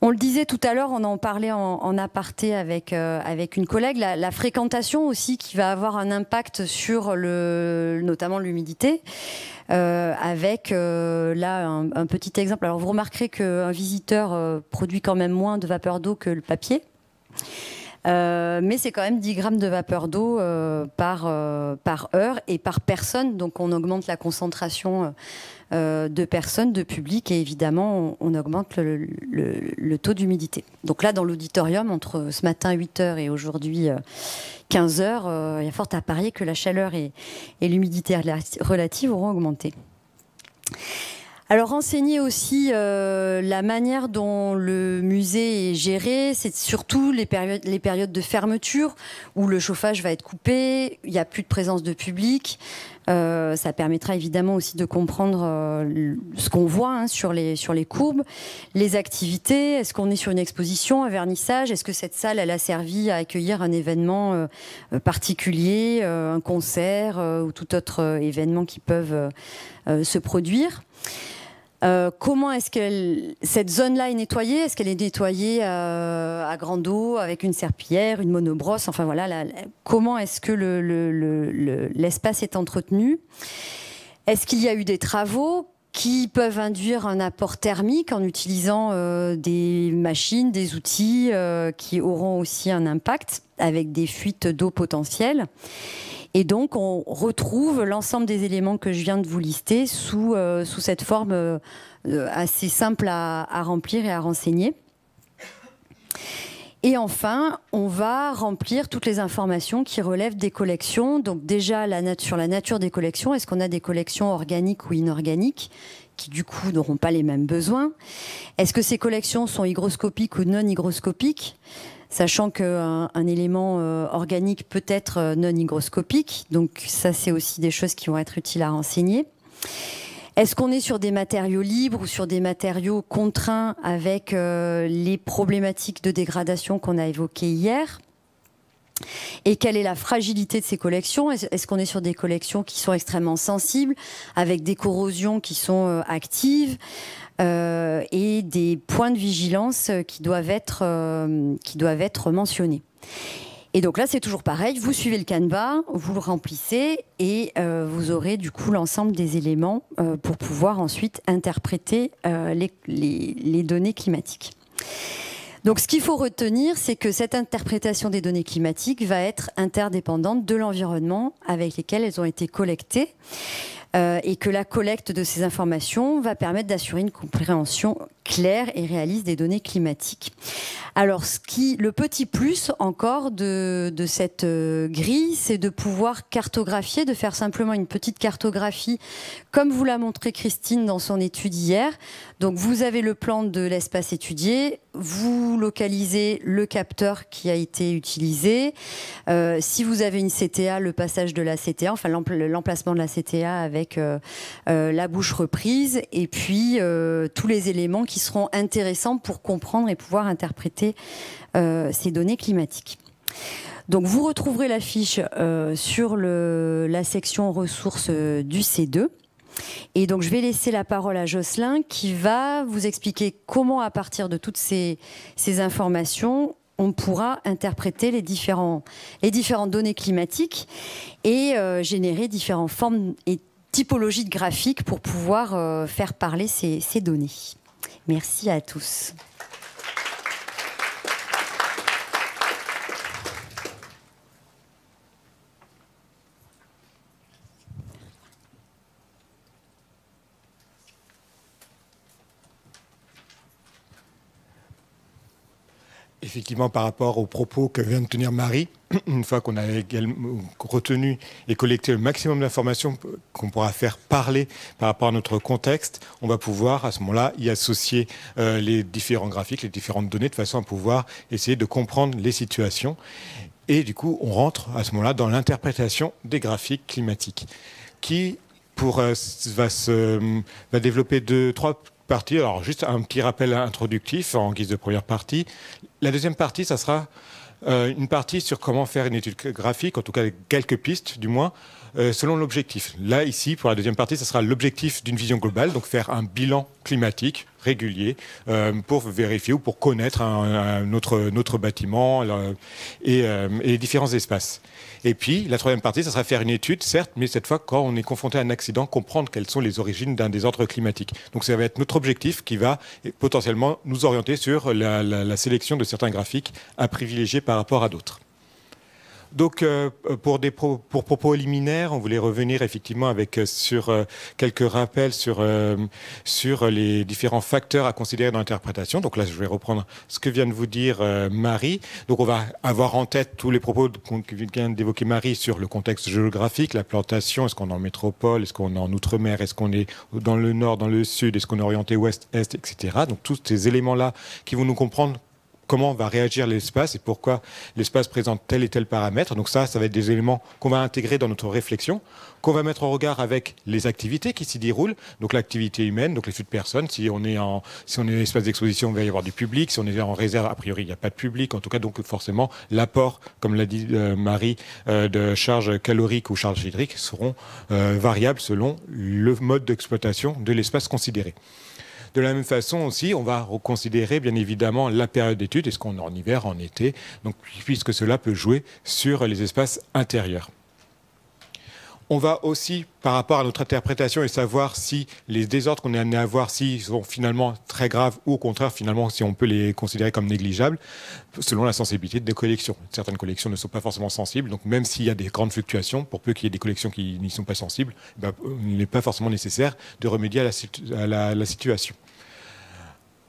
On le disait tout à l'heure, on en parlait en aparté avec une collègue, la fréquentation aussi qui va avoir un impact sur notamment l'humidité, avec là un petit exemple. Alors vous remarquerez qu'un visiteur produit quand même moins de vapeur d'eau que le papier. Mais c'est quand même 10 grammes de vapeur d'eau par heure et par personne. Donc on augmente la concentration de personnes, de public, et évidemment on augmente le taux d'humidité. Donc là dans l'auditorium, entre ce matin 8h et aujourd'hui 15h, il y a fort à parier que la chaleur et l'humidité relative auront augmenté. Alors renseigner aussi la manière dont le musée est géré, c'est surtout les périodes de fermeture où le chauffage va être coupé, il n'y a plus de présence de public. Ça permettra évidemment aussi de comprendre ce qu'on voit sur les courbes, les activités. Est-ce qu'on est sur une exposition, un vernissage? Est-ce que cette salle elle a servi à accueillir un événement particulier, un concert ou tout autre événement qui peuvent se produire? Comment est-ce que cette zone-là est nettoyée? Est-ce qu'elle est nettoyée à grande eau, avec une serpillière, une monobrosse? Enfin voilà, comment est-ce que l'espace est entretenu? Est-ce qu'il y a eu des travaux qui peuvent induire un apport thermique en utilisant des machines, des outils qui auront aussi un impact avec des fuites d'eau potentielles? Et donc, on retrouve l'ensemble des éléments que je viens de vous lister sous cette forme assez simple à remplir et à renseigner. Et enfin, on va remplir toutes les informations qui relèvent des collections. Donc déjà, sur la nature des collections, est-ce qu'on a des collections organiques ou inorganiques qui du coup n'auront pas les mêmes besoins? Est-ce que ces collections sont hygroscopiques ou non hygroscopiques? Sachant qu'un élément organique peut être non hygroscopique. Donc ça, c'est aussi des choses qui vont être utiles à renseigner. Est-ce qu'on est sur des matériaux libres ou sur des matériaux contraints avec les problématiques de dégradation qu'on a évoquées hier? Et quelle est la fragilité de ces collections? Est-ce qu'on est sur des collections qui sont extrêmement sensibles, avec des corrosions qui sont actives et des points de vigilance qui doivent être mentionnés? Et donc là, c'est toujours pareil, vous suivez le canevas, vous le remplissez et vous aurez du coup l'ensemble des éléments pour pouvoir ensuite interpréter les données climatiques. Donc ce qu'il faut retenir, c'est que cette interprétation des données climatiques va être interdépendante de l'environnement avec lequel elles ont été collectées et que la collecte de ces informations va permettre d'assurer une compréhension claire et réaliste des données climatiques. Alors, le petit plus encore de cette grille, c'est de pouvoir cartographier, de faire simplement une petite cartographie, comme vous l'a montré Christine dans son étude hier. Donc, vous avez le plan de l'espace étudié, vous localisez le capteur qui a été utilisé. Si vous avez une CTA, le passage de la CTA, enfin l'emplacement de la CTA avec la bouche reprise, et puis tous les éléments qui seront intéressants pour comprendre et pouvoir interpréter ces données climatiques. Donc vous retrouverez la fiche sur la section ressources du C2. Et donc je vais laisser la parole à Jocelyn qui va vous expliquer comment, à partir de toutes ces informations, on pourra interpréter les différentes données climatiques et générer différentes formes et typologies de graphiques pour pouvoir faire parler ces données. Merci à tous. Effectivement, par rapport aux propos que vient de tenir Marie, une fois qu'on a également retenu et collecté le maximum d'informations qu'on pourra faire parler par rapport à notre contexte, on va pouvoir à ce moment-là y associer les différents graphiques, les différentes données, de façon à pouvoir essayer de comprendre les situations. Et du coup, on rentre à ce moment-là dans l'interprétation des graphiques climatiques, qui va développer trois parties. Alors, juste un petit rappel introductif en guise de première partie. La deuxième partie, ça sera une partie sur comment faire une étude graphique, en tout cas quelques pistes du moins, selon l'objectif. Là, ici, pour la deuxième partie, ça sera l'objectif d'une vision globale, donc faire un bilan climatique régulier pour vérifier ou pour connaître notre bâtiment et les différents espaces. Et puis, la troisième partie, ça sera faire une étude, certes, mais cette fois, quand on est confronté à un accident, comprendre quelles sont les origines d'un désordre climatique. Donc, ça va être notre objectif qui va potentiellement nous orienter sur la sélection de certains graphiques à privilégier par rapport à d'autres. Donc, pour propos liminaires, on voulait revenir effectivement sur quelques rappels sur les différents facteurs à considérer dans l'interprétation. Donc là, je vais reprendre ce que vient de vous dire Marie. Donc, on va avoir en tête tous les propos que vient d'évoquer Marie sur le contexte géographique, la plantation. Est-ce qu'on est en métropole? Est-ce qu'on est en outre-mer? Est-ce qu'on est dans le nord, dans le sud? Est-ce qu'on est orienté ouest, est, etc. Donc, tous ces éléments-là qui vont nous comprendre comment va réagir l'espace et pourquoi l'espace présente tel et tel paramètre. Donc ça va être des éléments qu'on va intégrer dans notre réflexion, qu'on va mettre en regard avec les activités qui s'y déroulent, donc l'activité humaine, donc les flux de personnes. Si on est en espace d'exposition, il va y avoir du public. Si on est en réserve, a priori, il n'y a pas de public. En tout cas, donc forcément, l'apport, comme l'a dit Marie, de charges caloriques ou charges hydriques seront variables selon le mode d'exploitation de l'espace considéré. De la même façon aussi, on va reconsidérer bien évidemment la période d'étude, est-ce qu'on est en hiver, en été, donc, puisque cela peut jouer sur les espaces intérieurs. On va aussi, par rapport à notre interprétation, et savoir si les désordres qu'on est amené à voir, s'ils sont finalement très graves ou au contraire, finalement, si on peut les considérer comme négligeables, selon la sensibilité des collections. Certaines collections ne sont pas forcément sensibles, donc même s'il y a des grandes fluctuations, pour peu qu'il y ait des collections qui n'y sont pas sensibles, il n'est pas forcément nécessaire de remédier à la situation.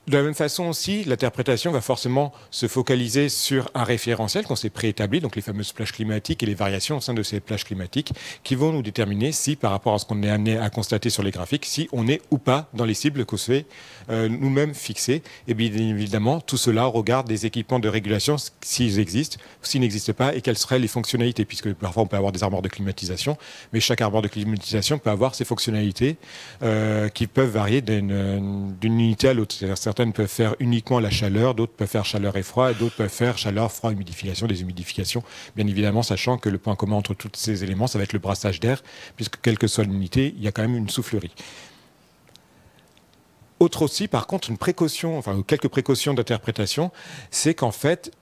De la même façon aussi, l'interprétation va forcément se focaliser sur un référentiel qu'on s'est préétabli, donc les fameuses plages climatiques et les variations au sein de ces plages climatiques qui vont nous déterminer si, par rapport à ce qu'on est amené à constater sur les graphiques, si on est ou pas dans les cibles qu'on s'est nous-mêmes fixées. Et bien évidemment, tout cela au regard des équipements de régulation, s'ils existent, s'ils n'existent pas, et quelles seraient les fonctionnalités, puisque parfois on peut avoir des armoires de climatisation, mais chaque armoire de climatisation peut avoir ses fonctionnalités qui peuvent varier d'une unité à l'autre. Certaines peuvent faire uniquement la chaleur, d'autres peuvent faire chaleur et froid, et d'autres peuvent faire chaleur, froid, humidification, déshumidification. Bien évidemment, sachant que le point commun entre tous ces éléments, ça va être le brassage d'air, puisque quelle que soit l'unité, il y a quand même une soufflerie. Autre aussi, par contre, une précaution, enfin quelques précautions d'interprétation, c'est qu'en fait,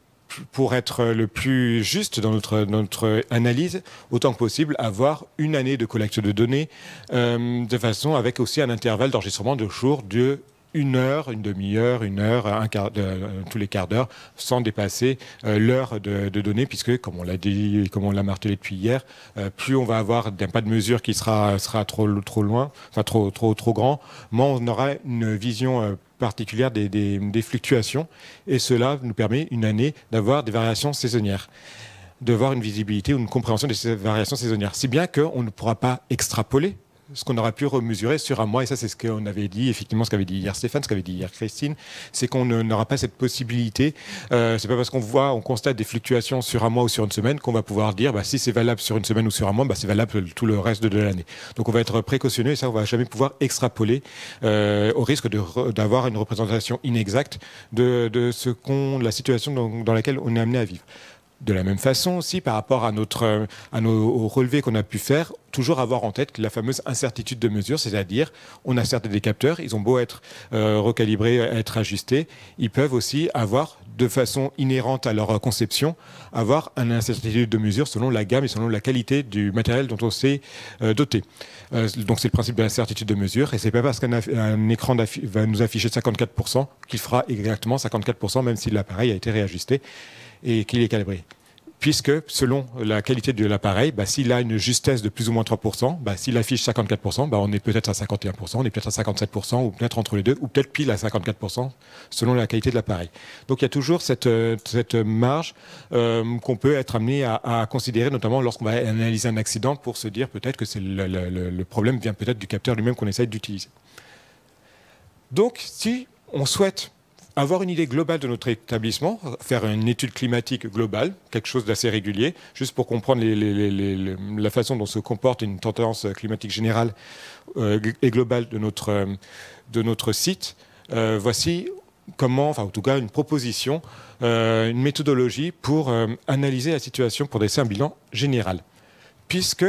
pour être le plus juste dans notre analyse, autant que possible, avoir une année de collecte de données, de façon avec aussi un intervalle d'enregistrement de jour de 1 heure, une demi-heure, 1 heure, tous les quarts d'heure, sans dépasser l'heure de données, puisque, comme on l'a dit, comme on l'a martelé depuis hier, plus on va avoir d'un pas de mesure qui sera trop loin, enfin trop grand, moins on aura une vision particulière des fluctuations, et cela nous permet une année d'avoir des variations saisonnières, de voir une visibilité ou une compréhension de ces variations saisonnières, si bien qu'on ne pourra pas extrapoler ce qu'on aura pu remesurer sur un mois, et ça c'est ce qu'on avait dit, effectivement ce qu'avait dit hier Stéphane, ce qu'avait dit hier Christine, c'est qu'on n'aura pas cette possibilité, c'est pas parce on constate des fluctuations sur un mois ou sur une semaine qu'on va pouvoir dire si c'est valable sur une semaine ou sur un mois, c'est valable tout le reste de l'année. Donc on va être précautionneux, et ça on va jamais pouvoir extrapoler au risque d'avoir une représentation inexacte de la situation dans laquelle on est amené à vivre. De la même façon aussi, par rapport aux relevés qu'on a pu faire, toujours avoir en tête la fameuse incertitude de mesure, c'est-à-dire on a certes des capteurs, ils ont beau être recalibrés, être ajustés, ils peuvent aussi avoir, de façon inhérente à leur conception, avoir une incertitude de mesure selon la gamme et selon la qualité du matériel dont on s'est doté. Donc c'est le principe de l'incertitude de mesure, et c'est pas parce qu'un écran va nous afficher 54% qu'il fera exactement 54%, même si l'appareil a été réajusté et qu'il est calibré. Puisque, selon la qualité de l'appareil, s'il a une justesse de plus ou moins 3%, s'il affiche 54%, on est peut-être à 51%, on est peut-être à 57%, ou peut-être entre les deux, ou peut-être pile à 54%, selon la qualité de l'appareil. Donc il y a toujours cette marge qu'on peut être amené à considérer, notamment lorsqu'on va analyser un accident, pour se dire peut-être que le problème vient peut-être du capteur lui-même qu'on essaye d'utiliser. Donc, si on souhaite avoir une idée globale de notre établissement, faire une étude climatique globale, quelque chose d'assez régulier, juste pour comprendre la façon dont se comporte une tendance climatique générale et globale de notre site. Voici comment, enfin en tout cas une proposition, une méthodologie pour analyser la situation, pour dresser un bilan général. Puisque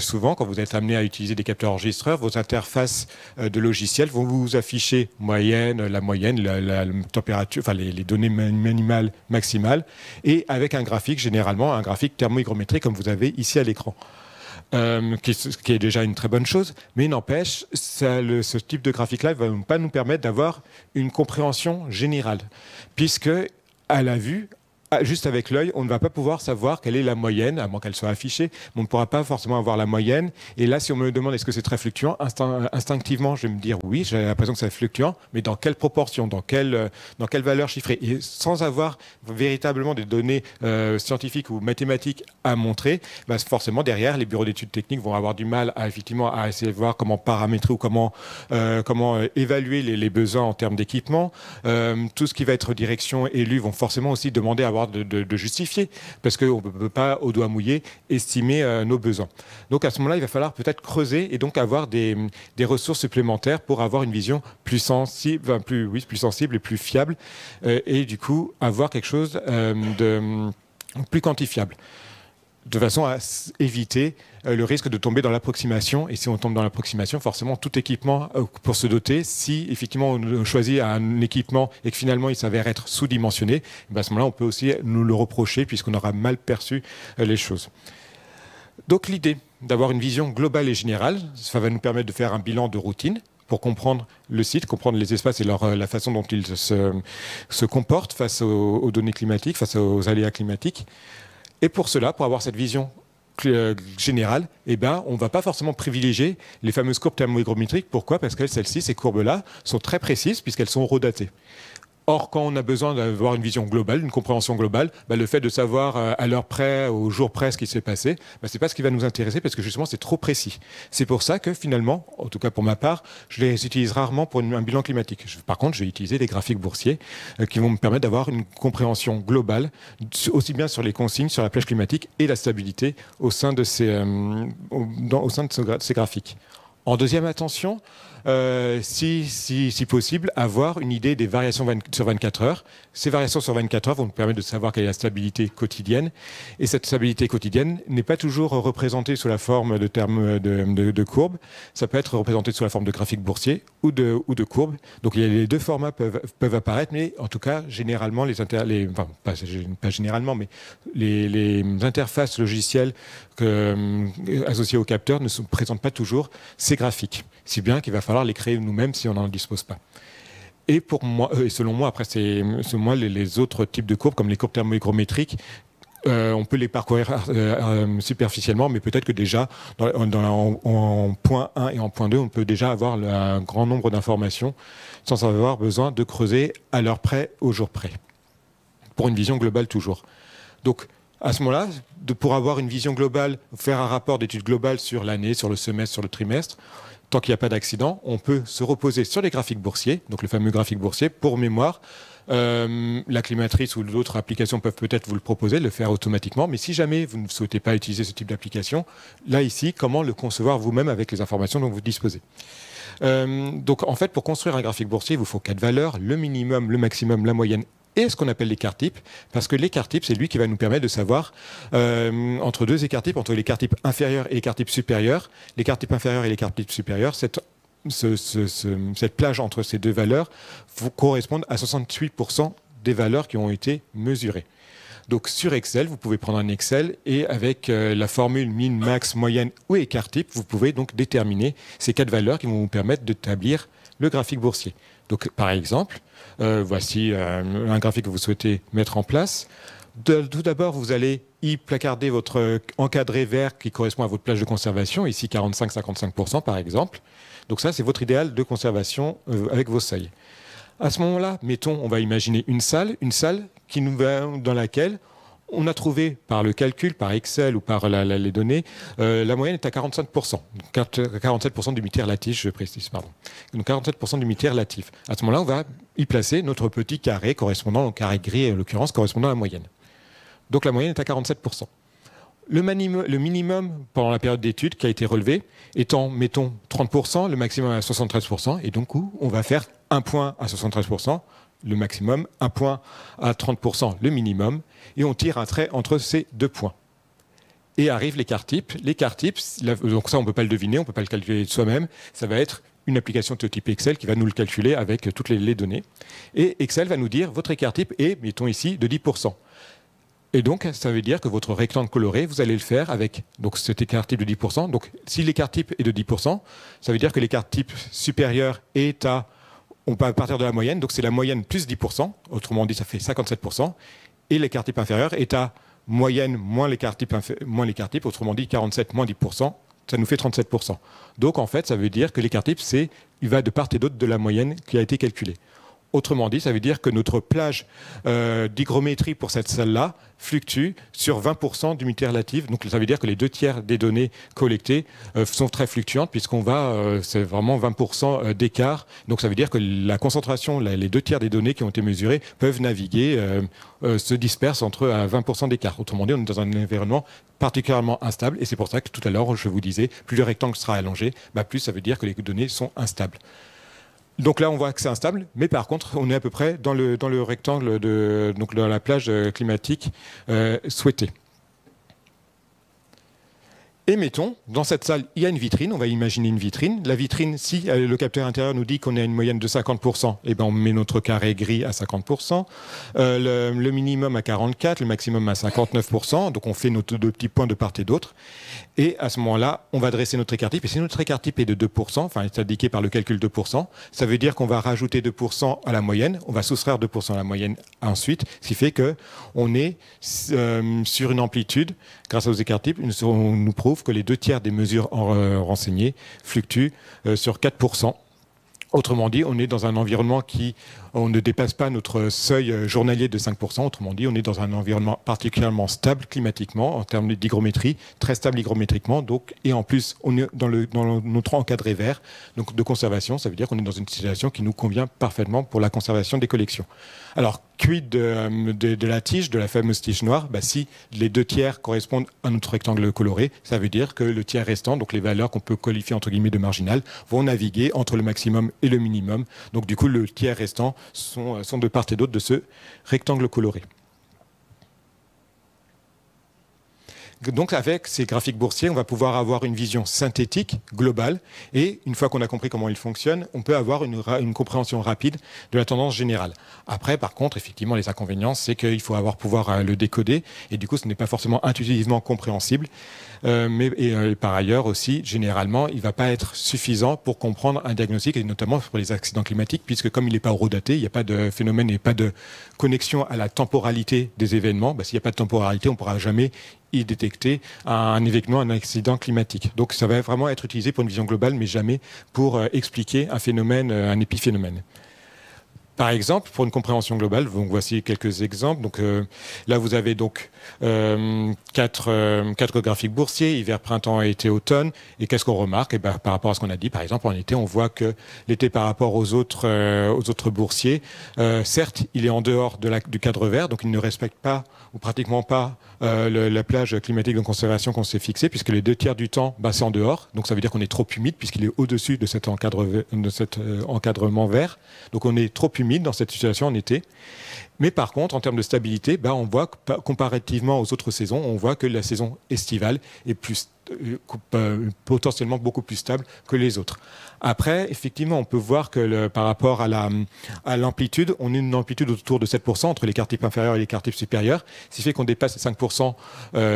souvent, quand vous êtes amené à utiliser des capteurs enregistreurs, vos interfaces de logiciels vont vous afficher la moyenne, la température, enfin les données minimales, maximales, et avec un graphique, généralement un graphique thermohygrométrique comme vous avez ici à l'écran. Qui est déjà une très bonne chose, mais n'empêche, ce type de graphique-là ne va pas nous permettre d'avoir une compréhension générale, puisque à la vue, juste avec l'œil, on ne va pas pouvoir savoir quelle est la moyenne, à moins qu'elle soit affichée, mais on ne pourra pas forcément avoir la moyenne. Et là, si on me demande est-ce que c'est très fluctuant, instinctivement, je vais me dire oui, j'ai l'impression que c'est fluctuant, mais dans quelle proportion, dans quelle valeur chiffrée. Et sans avoir véritablement des données scientifiques ou mathématiques à montrer, bah, forcément, derrière, les bureaux d'études techniques vont avoir du mal à essayer de voir comment paramétrer ou comment évaluer les besoins en termes d'équipement. Tout ce qui va être direction élue vont forcément aussi demander à avoir de justifier, parce qu'on ne peut pas, au doigt mouillé, estimer nos besoins. Donc à ce moment-là, il va falloir peut-être creuser et donc avoir des ressources supplémentaires pour avoir une vision plus sensible, plus sensible et plus fiable, et du coup avoir quelque chose de plus quantifiable, de façon à éviter le risque de tomber dans l'approximation. Et si on tombe dans l'approximation, forcément, tout équipement pour se doter, si effectivement on choisit un équipement et que finalement il s'avère être sous-dimensionné, à ce moment-là, on peut aussi nous le reprocher puisqu'on aura mal perçu les choses. Donc l'idée d'avoir une vision globale et générale, ça va nous permettre de faire un bilan de routine pour comprendre le site, comprendre les espaces et la façon dont ils se comportent face aux données climatiques, face aux aléas climatiques. Et pour cela, pour avoir cette vision générale, on ne va pas forcément privilégier les fameuses courbes thermohygrométriques. Pourquoi ? Parce que celles-ci, ces courbes-là, sont très précises puisqu'elles sont horodatées. Or, quand on a besoin d'avoir une vision globale, une compréhension globale, le fait de savoir à l'heure près, au jour près ce qui s'est passé, ce n'est pas ce qui va nous intéresser parce que justement c'est trop précis. C'est pour ça que finalement, en tout cas pour ma part, je les utilise rarement pour un bilan climatique. Par contre, je vais utiliser des graphiques boursiers qui vont me permettre d'avoir une compréhension globale, aussi bien sur les consignes, sur la plage climatique et la stabilité au sein de ces graphiques. En deuxième attention, si possible, avoir une idée des variations sur 24 heures. Ces variations sur 24 heures vont nous permettre de savoir quelle est la stabilité quotidienne. Et cette stabilité quotidienne n'est pas toujours représentée sous la forme de termes de courbes. Ça peut être représenté sous la forme de graphiques boursiers ou de courbes. Donc les deux formats peuvent apparaître, mais en tout cas, généralement, pas généralement, mais les interfaces logicielles associées au capteur ne présentent pas toujours ces graphiques. Si bien qu'il va falloir les créer nous-mêmes si on n'en dispose pas. Et pour moi, et selon moi, après, selon moi, les autres types de courbes, comme les courbes thermohygrométriques, on peut les parcourir superficiellement, mais peut-être que déjà, en point 1 et en point 2, on peut déjà avoir un grand nombre d'informations sans avoir besoin de creuser à l'heure près, au jour près, pour une vision globale toujours. Donc, à ce moment-là, pour avoir une vision globale, faire un rapport d'études globales sur l'année, sur le semestre, sur le trimestre, tant qu'il n'y a pas d'accident, on peut se reposer sur les graphiques boursiers, donc le fameux graphique boursier. Pour mémoire, la Climatrice ou d'autres applications peuvent peut-être vous le proposer, le faire automatiquement, mais si jamais vous ne souhaitez pas utiliser ce type d'application, là ici, comment le concevoir vous-même avec les informations dont vous disposez. Donc en fait, pour construire un graphique boursier, il vous faut 4 valeurs, le minimum, le maximum, la moyenne et ce qu'on appelle l'écart type, parce que l'écart type, c'est lui qui va nous permettre de savoir entre deux écarts types, entre l'écart type inférieur et l'écart type supérieur. L'écart type inférieur et l'écart type supérieur, cette plage entre ces deux valeurs correspond à 68% des valeurs qui ont été mesurées. Donc sur Excel, vous pouvez prendre un Excel et avec la formule min, max, moyenne ou écart type, vous pouvez donc déterminer ces 4 valeurs qui vont vous permettre d'établir le graphique boursier. Donc par exemple, voici un graphique que vous souhaitez mettre en place. Tout d'abord, vous allez y placarder votre encadré vert qui correspond à votre plage de conservation, ici 45-55% par exemple. Donc ça, c'est votre idéal de conservation avec vos seuils. À ce moment-là, mettons, on va imaginer une salle dans laquelle on a trouvé par le calcul, par Excel ou par les données, la moyenne est à 47%. 47% d'humidité relative, je précise, pardon. Donc 47% d'humidité relative. À ce moment-là, on va y placer notre petit carré correspondant au carré gris, en l'occurrence, correspondant à la moyenne. Donc la moyenne est à 47%. Le minimum pendant la période d'étude qui a été relevé étant, mettons, 30%, le maximum à 73%, et donc on va faire un point à 73%, le maximum, un point à 30%, le minimum, et on tire un trait entre ces deux points. Et arrive l'écart type. L'écart type, donc ça on ne peut pas le deviner, on ne peut pas le calculer de soi-même, ça va être une application de type Excel qui va nous le calculer avec toutes les données. Et Excel va nous dire, votre écart type est, mettons ici, de 10%. Et donc, ça veut dire que votre rectangle coloré, vous allez le faire avec donc, cet écart type de 10%. Donc, si l'écart type est de 10%, ça veut dire que l'écart type supérieur est on peut partir de la moyenne, donc c'est la moyenne plus 10%, autrement dit, ça fait 57%. et l'écart type inférieur est à moyenne moins l'écart type, autrement dit 47 moins 10%, ça nous fait 37%. Donc en fait, ça veut dire que l'écart type, il va de part et d'autre de la moyenne qui a été calculée. Autrement dit, ça veut dire que notre plage d'hygrométrie pour cette salle-là fluctue sur 20% d'humidité relative. Donc ça veut dire que les 2/3 des données collectées sont très fluctuantes puisqu'on va, c'est vraiment 20% d'écart. Donc ça veut dire que la concentration, les 2/3 des données qui ont été mesurées peuvent naviguer, se dispersent entre 20% d'écart. Autrement dit, on est dans un environnement particulièrement instable et c'est pour ça que tout à l'heure, je vous disais, plus le rectangle sera allongé, plus ça veut dire que les données sont instables. Donc là, on voit que c'est instable, mais par contre, on est à peu près dans le rectangle, donc dans la plage climatique souhaitée. Et mettons, dans cette salle, il y a une vitrine, on va imaginer une vitrine. La vitrine, si le capteur intérieur nous dit qu'on a une moyenne de 50%, eh ben on met notre carré gris à 50%, le minimum à 44%, le maximum à 59%, donc on fait nos deux petits points de part et d'autre. Et à ce moment-là, on va dresser notre écart type. Et si notre écart type est de 2%, enfin est indiqué par le calcul 2%, ça veut dire qu'on va rajouter 2% à la moyenne, on va soustraire 2% à la moyenne ensuite, ce qui fait qu'on est sur une amplitude, grâce aux écarts types, on nous prouve que les 2/3 des mesures renseignées fluctuent sur 4%. Autrement dit, on est dans un environnement on ne dépasse pas notre seuil journalier de 5%. Autrement dit, on est dans un environnement particulièrement stable climatiquement, en termes d'hygrométrie, très stable hygrométriquement. Donc, et en plus, on est dans notre encadré vert, donc de conservation. Ça veut dire qu'on est dans une situation qui nous convient parfaitement pour la conservation des collections. Alors, quid de la tige, de la fameuse tige noire? Si les 2/3 correspondent à notre rectangle coloré, ça veut dire que le tiers restant, donc les valeurs qu'on peut qualifier entre guillemets de marginales, vont naviguer entre le maximum et le minimum. Donc du coup, le tiers restant sont de part et d'autre de ce rectangle coloré. Donc avec ces graphiques boursiers, on va pouvoir avoir une vision synthétique, globale, et une fois qu'on a compris comment ils fonctionnent, on peut avoir une compréhension rapide de la tendance générale. Après, par contre, effectivement, les inconvénients, c'est qu'il faut pouvoir le décoder, et du coup, ce n'est pas forcément intuitivement compréhensible. Par ailleurs aussi, généralement, il ne va pas être suffisant pour comprendre un diagnostic, et notamment pour les accidents climatiques, puisque comme il n'est pas horodaté, il n'y a pas de phénomène et pas de connexion à la temporalité des événements. S'il n'y a pas de temporalité, on ne pourra jamais y détecter un événement, un accident climatique. Donc ça va vraiment être utilisé pour une vision globale, mais jamais pour expliquer un phénomène, un épiphénomène. Par exemple, pour une compréhension globale, donc voici quelques exemples. Donc là, vous avez donc quatre graphiques boursiers, hiver, printemps, été, automne. Et qu'est-ce qu'on remarque? Par rapport à ce qu'on a dit, par exemple, en été, on voit que l'été, par rapport aux autres boursiers, certes, il est en dehors du cadre vert, donc il ne respecte pas ou pratiquement pas la plage climatique de conservation qu'on s'est fixée, puisque les 2/3 du temps, c'est en dehors. Donc ça veut dire qu'on est trop humide, puisqu'il est au-dessus de cet encadrement vert. Donc on est trop humide dans cette situation en été. Mais par contre, en termes de stabilité, on voit que, comparativement aux autres saisons, on voit que la saison estivale est potentiellement beaucoup plus stable que les autres. Après, effectivement, on peut voir que par rapport à l'amplitude, on a une amplitude autour de 7% entre l'écart type inférieur et l'écart type supérieur, ce qui fait qu'on dépasse les 5%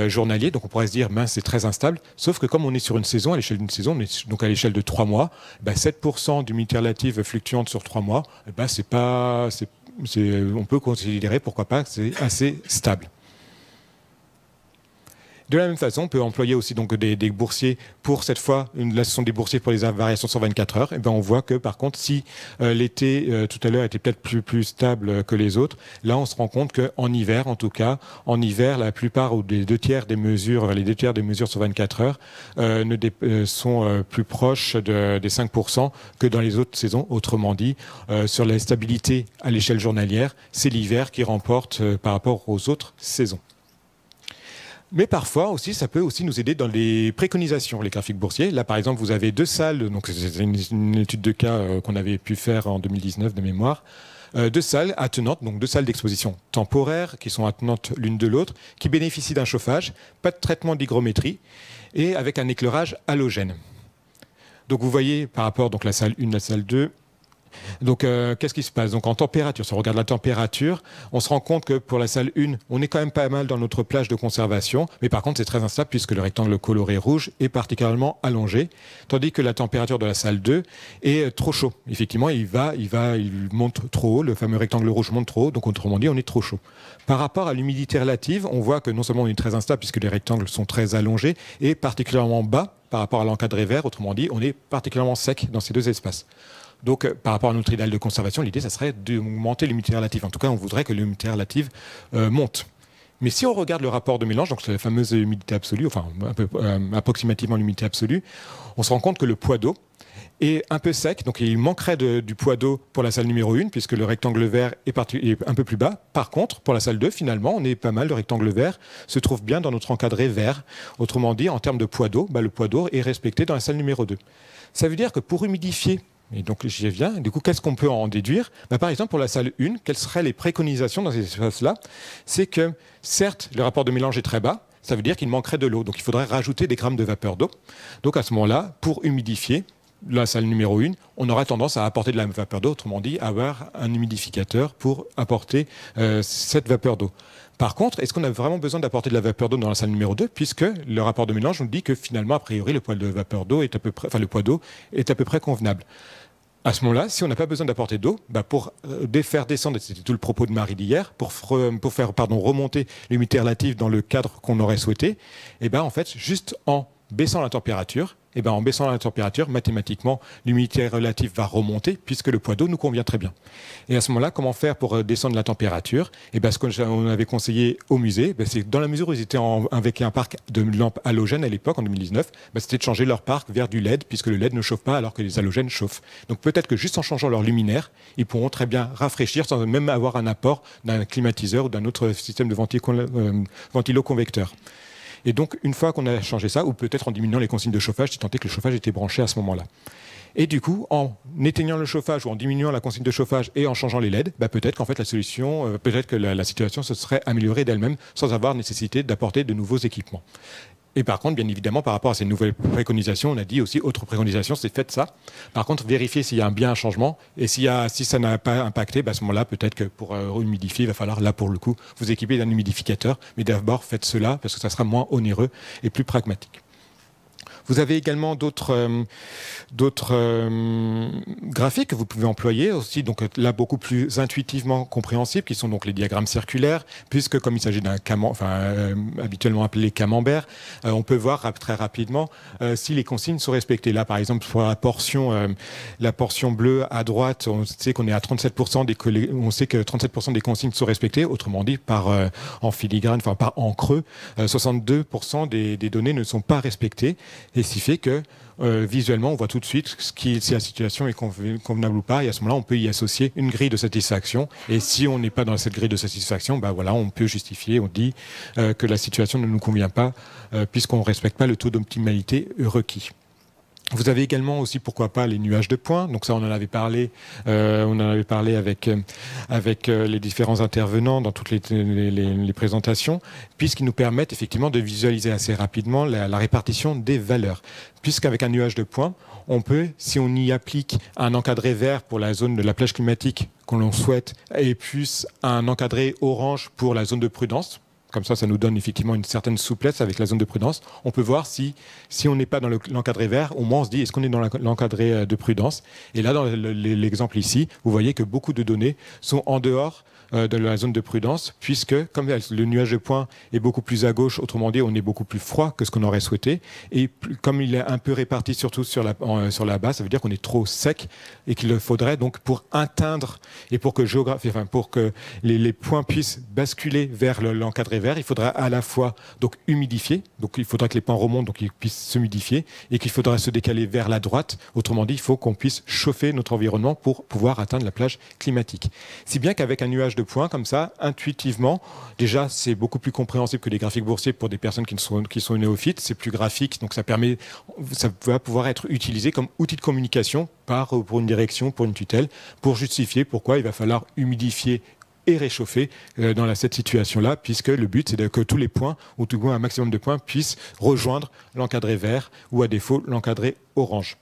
journaliers. Donc on pourrait se dire, c'est très instable. Sauf que comme on est sur une saison, à l'échelle d'une saison, donc à l'échelle de 3 mois, 7% d'humidité relative fluctuante sur 3 mois, on peut considérer, pourquoi pas, que c'est assez stable. De la même façon, on peut employer aussi donc des boursiers pour cette fois, là ce sont des boursiers pour les variations sur 24 heures. Et on voit que par contre, si l'été tout à l'heure était peut-être plus stable que les autres, là on se rend compte qu'en hiver, en tout cas, en hiver, la plupart ou les 2/3 des mesures sur 24 heures sont plus proches des 5% que dans les autres saisons. Autrement dit, sur la stabilité à l'échelle journalière, c'est l'hiver qui remporte par rapport aux autres saisons. Mais parfois aussi, ça peut aussi nous aider dans les préconisations, les graphiques boursiers. Là, par exemple, vous avez 2 salles, donc c'est une étude de cas qu'on avait pu faire en 2019 de mémoire, 2 salles attenantes, donc 2 salles d'exposition temporaire qui sont attenantes l'une de l'autre, qui bénéficient d'un chauffage, pas de traitement d'hygrométrie et avec un éclairage halogène. Donc vous voyez par rapport donc la salle 1, la salle 2, Donc, qu'est-ce qui se passe? Donc, en température, si on regarde la température, on se rend compte que pour la salle 1, on est quand même pas mal dans notre plage de conservation, mais par contre, c'est très instable puisque le rectangle coloré rouge est particulièrement allongé, tandis que la température de la salle 2 est trop chaud. Effectivement, il monte trop haut, le fameux rectangle rouge monte trop haut, donc autrement dit, on est trop chaud. Par rapport à l'humidité relative, on voit que non seulement on est très instable puisque les rectangles sont très allongés, et particulièrement bas par rapport à l'encadré vert, autrement dit, on est particulièrement sec dans ces deux espaces. Donc, par rapport à notre idéal de conservation, l'idée, ça serait d'augmenter l'humidité relative. En tout cas, on voudrait que l'humidité relative monte. Mais si on regarde le rapport de mélange, donc c'est la fameuse humidité absolue, enfin approximativement l'humidité absolue, on se rend compte que le poids d'eau est un peu sec. Donc, il manquerait du poids d'eau pour la salle numéro 1, puisque le rectangle vert est un peu plus bas. Par contre, pour la salle 2, finalement, on est pas mal. Le rectangle vert se trouve bien dans notre encadré vert. Autrement dit, en termes de poids d'eau, le poids d'eau est respecté dans la salle numéro 2. Ça veut dire que pour humidifier, et donc j'y viens, du coup, qu'est-ce qu'on peut en déduire? Par exemple, pour la salle 1, quelles seraient les préconisations dans ces espaces-là? C'est que, certes, le rapport de mélange est très bas, ça veut dire qu'il manquerait de l'eau, donc il faudrait rajouter des grammes de vapeur d'eau. Donc à ce moment-là, pour humidifier la salle numéro 1, on aura tendance à apporter de la vapeur d'eau, autrement dit, avoir un humidificateur pour apporter cette vapeur d'eau. Par contre, est-ce qu'on a vraiment besoin d'apporter de la vapeur d'eau dans la salle numéro 2, puisque le rapport de mélange nous dit que finalement, a priori, le poids de vapeur d'eau est le poids d'eau est à peu près convenable. À ce moment-là, si on n'a pas besoin d'apporter d'eau, pour faire descendre, c'était tout le propos de Marie d'hier, pour faire remonter l'humidité relative dans le cadre qu'on aurait souhaité, en fait, juste en baissant la température, mathématiquement, l'humidité relative va remonter puisque le poids d'eau nous convient très bien. Et à ce moment-là, comment faire pour descendre la température? Ce qu'on avait conseillé au musée, c'est dans la mesure où ils étaient avec un parc de lampes halogènes à l'époque, en 2019, c'était de changer leur parc vers du LED puisque le LED ne chauffe pas alors que les halogènes chauffent. Donc peut-être que juste en changeant leur luminaire, ils pourront très bien rafraîchir sans même avoir un apport d'un climatiseur ou d'un autre système de ventilo-convecteur. Et donc, une fois qu'on a changé ça, ou peut-être en diminuant les consignes de chauffage, si tant est que le chauffage était branché à ce moment-là. Et du coup, en éteignant le chauffage ou en diminuant la consigne de chauffage et en changeant les LED, peut-être qu'en fait la situation se serait améliorée d'elle-même sans avoir nécessité d'apporter de nouveaux équipements. Et par contre, bien évidemment, par rapport à ces nouvelles préconisations, on a dit aussi, autre préconisation, c'est faites ça. Par contre, vérifiez s'il y a bien un changement. Et si ça n'a pas impacté, à ce moment-là, peut-être que pour humidifier, il va falloir, là, pour le coup, vous équiper d'un humidificateur. Mais d'abord, faites cela parce que ça sera moins onéreux et plus pragmatique. Vous avez également d'autres graphiques que vous pouvez employer aussi, donc là beaucoup plus intuitivement compréhensibles, qui sont donc les diagrammes circulaires, puisque comme il s'agit d'un habituellement appelé camembert, on peut voir très rapidement si les consignes sont respectées. Là, par exemple, pour la portion bleue à droite, on sait qu'on est à 37% on sait que 37% des consignes sont respectées. Autrement dit, en filigrane, par en creux, 62% des données ne sont pas respectées. Et ce qui fait que visuellement, on voit tout de suite si la situation est convenable ou pas. Et à ce moment-là, on peut y associer une grille de satisfaction. Et si on n'est pas dans cette grille de satisfaction, on peut justifier, on dit que la situation ne nous convient pas puisqu'on ne respecte pas le taux d'optimalité requis. Vous avez également aussi, pourquoi pas, les nuages de points. Donc ça, on en avait parlé avec les différents intervenants dans toutes les présentations, puisqu'ils nous permettent effectivement de visualiser assez rapidement la répartition des valeurs. Puisqu'avec un nuage de points, on peut, si on y applique un encadré vert pour la zone de la plage climatique qu'on l'on souhaite, et plus un encadré orange pour la zone de prudence, comme ça nous donne effectivement une certaine souplesse avec la zone de prudence. On peut voir si on n'est pas dans l'encadré vert, au moins on se dit est-ce qu'on est dans l'encadré de prudence. Et là, dans l'exemple ici, vous voyez que beaucoup de données sont en dehors de la zone de prudence, puisque comme le nuage de points est beaucoup plus à gauche, autrement dit, on est beaucoup plus froid que ce qu'on aurait souhaité. Et comme il est un peu réparti surtout sur la base, ça veut dire qu'on est trop sec et qu'il faudrait donc pour atteindre et pour que les points puissent basculer vers l'encadré vert, il faudra à la fois donc humidifier, donc il faudra que les points remontent, donc ils puissent s'humidifier, et qu'il faudra se décaler vers la droite. Autrement dit, il faut qu'on puisse chauffer notre environnement pour pouvoir atteindre la plage climatique. Si bien qu'avec un nuage de points comme ça, intuitivement, déjà c'est beaucoup plus compréhensible que les graphiques boursiers pour des personnes qui sont néophytes, c'est plus graphique, donc ça va pouvoir être utilisé comme outil de communication pour une direction, pour une tutelle, pour justifier pourquoi il va falloir humidifier et réchauffer dans cette situation-là, puisque le but c'est que tous les points, ou tout moins un maximum de points, puissent rejoindre l'encadré vert ou à défaut l'encadré orange.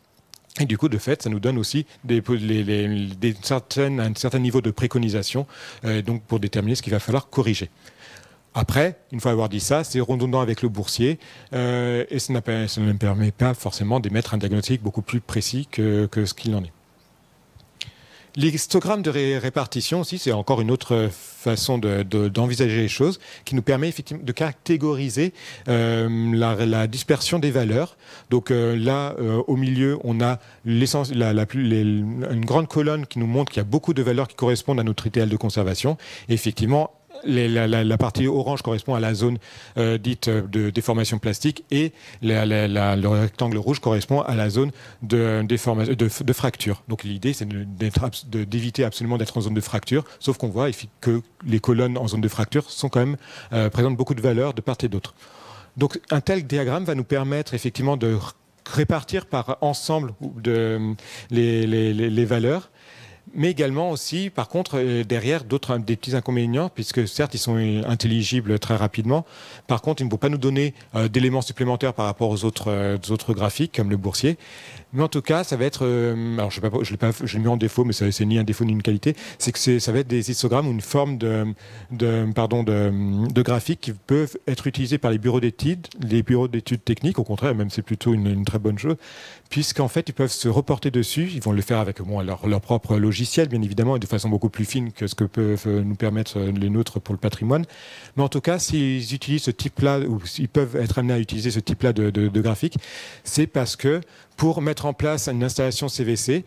Et du coup, de fait, ça nous donne aussi un certain niveau de préconisation donc pour déterminer ce qu'il va falloir corriger. Après, une fois avoir dit ça, c'est redondant avec le boursier et ça ne permet pas forcément d'émettre un diagnostic beaucoup plus précis que ce qu'il en est. Les histogrammes de répartition aussi, c'est encore une autre façon d'envisager les choses qui nous permet effectivement de catégoriser la dispersion des valeurs. Donc là, au milieu, on a une grande colonne qui nous montre qu'il y a beaucoup de valeurs qui correspondent à notre idéal de conservation. Et effectivement, la partie orange correspond à la zone dite de déformation plastique et le rectangle rouge correspond à la zone de fracture. Donc l'idée, c'est d'éviter absolument d'être en zone de fracture, sauf qu'on voit que les colonnes en zone de fracture sont quand même présentent beaucoup de valeurs de part et d'autre. Donc un tel diagramme va nous permettre effectivement de répartir par ensemble les valeurs, mais également aussi, par contre, derrière des petits inconvénients, puisque certes, ils sont intelligibles très rapidement. Par contre, ils ne vont pas nous donner d'éléments supplémentaires par rapport aux autres graphiques, comme le boursier. Mais en tout cas, ça va être... alors, je l'ai mis en défaut, mais c'est ni un défaut ni une qualité. C'est que ça va être des histogrammes ou une forme de graphiques qui peuvent être utilisés par les bureaux d'études techniques. Au contraire, même c'est plutôt une très bonne chose, puisqu'en fait, ils peuvent se reporter dessus. Ils vont le faire avec leur propre logiciel, bien évidemment, et de façon beaucoup plus fine que ce que peuvent nous permettre les nôtres pour le patrimoine. Mais en tout cas, s'ils utilisent ce type-là, ou s'ils peuvent être amenés à utiliser ce type-là de graphique, c'est parce que pour mettre en place une installation CVC,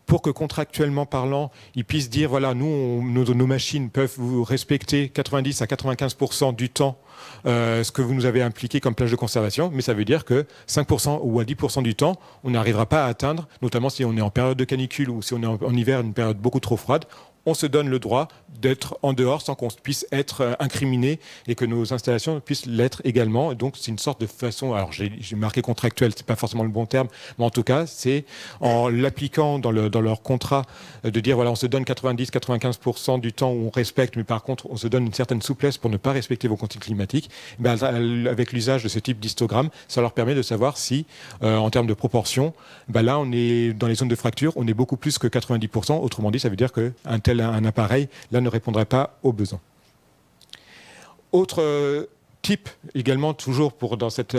pour que contractuellement parlant, ils puissent dire, voilà, nos machines peuvent vous respecter 90 à 95% du temps ce que vous nous avez impliqué comme plage de conservation, mais ça veut dire que 5% ou à 10% du temps, on n'arrivera pas à atteindre, notamment si on est en période de canicule ou si on est en hiver, une période beaucoup trop froide, on se donne le droit d'être en dehors sans qu'on puisse être incriminé et que nos installations puissent l'être également. Et donc c'est une sorte de façon, alors j'ai marqué contractuel, c'est pas forcément le bon terme, mais en tout cas c'est en l'appliquant dans leur contrat de dire voilà, on se donne 90-95% du temps où on respecte, mais par contre on se donne une certaine souplesse pour ne pas respecter vos consignes climatiques. Ben, avec l'usage de ce type d'histogramme, ça leur permet de savoir si en termes de proportion, ben là on est dans les zones de fracture, on est beaucoup plus que 90%. Autrement dit, ça veut dire qu'un appareil là ne répondrait pas aux besoins. Autre type également, toujours dans cette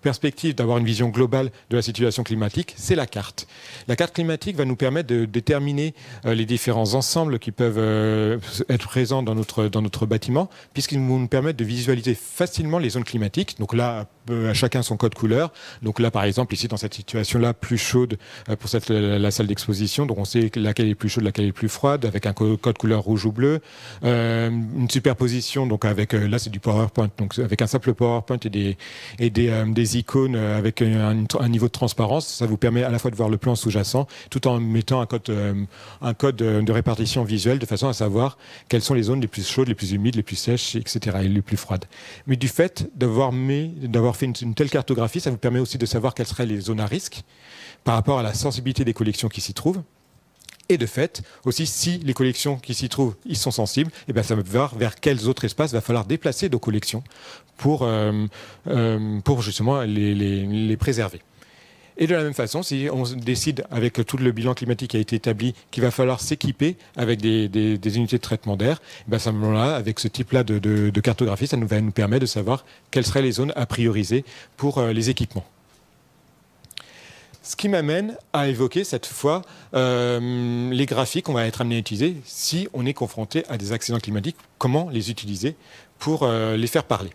perspective d'avoir une vision globale de la situation climatique, c'est la carte. La carte climatique va nous permettre de déterminer les différents ensembles qui peuvent être présents dans notre bâtiment, puisqu'ils vont nous permettre de visualiser facilement les zones climatiques. Donc là, à chacun son code couleur. Donc là, par exemple, ici, dans cette situation-là, plus chaude pour la salle d'exposition. Donc on sait laquelle est plus chaude, laquelle est plus froide, avec un code couleur rouge ou bleu. Une superposition, donc là, c'est du PowerPoint. Donc avec un simple PowerPoint et des icônes avec un niveau de transparence, ça vous permet à la fois de voir le plan sous-jacent, tout en mettant un code de répartition visuelle, de façon à savoir quelles sont les zones les plus chaudes, les plus humides, les plus sèches, etc., et les plus froides. Mais du fait d'avoir fait une telle cartographie, ça vous permet aussi de savoir quelles seraient les zones à risque par rapport à la sensibilité des collections qui s'y trouvent. Et de fait, aussi, si les collections qui s'y trouvent, ils sont sensibles, et bien ça va voir vers quels autres espaces va falloir déplacer nos collections pour justement les préserver. Et de la même façon, si on décide, avec tout le bilan climatique qui a été établi, qu'il va falloir s'équiper avec des unités de traitement d'air, à ce moment-là, avec ce type-là de cartographie, ça va nous permettre de savoir quelles seraient les zones à prioriser pour les équipements. Ce qui m'amène à évoquer cette fois les graphiques qu'on va être amené à utiliser si on est confronté à des accidents climatiques, comment les utiliser pour les faire parler.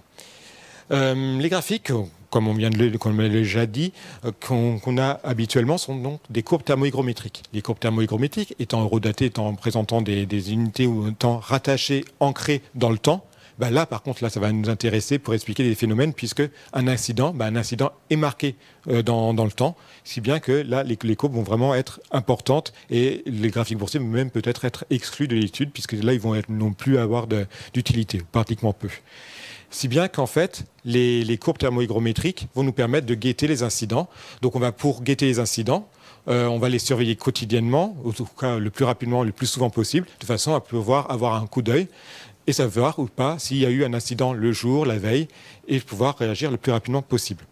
Les graphiques, comme on l'a déjà dit, qu'on a habituellement sont donc des courbes thermohygrométriques. Les courbes thermohygrométriques étant eurodatées, étant présentant des unités ou étant rattachées, ancrées dans le temps, là, par contre, ça va nous intéresser pour expliquer des phénomènes, puisque un incident est marqué dans le temps, si bien que là, les courbes vont vraiment être importantes et les graphiques boursiers vont même peut-être être exclus de l'étude, puisque là, ils vont non plus avoir d'utilité, pratiquement peu. Si bien qu'en fait, les courbes thermohygrométriques vont nous permettre de guetter les incidents. Donc, pour guetter les incidents, on va les surveiller quotidiennement, en tout cas le plus rapidement, le plus souvent possible, de façon à pouvoir avoir un coup d'œil et savoir ou pas s'il y a eu un incident le jour, la veille, et pouvoir réagir le plus rapidement possible.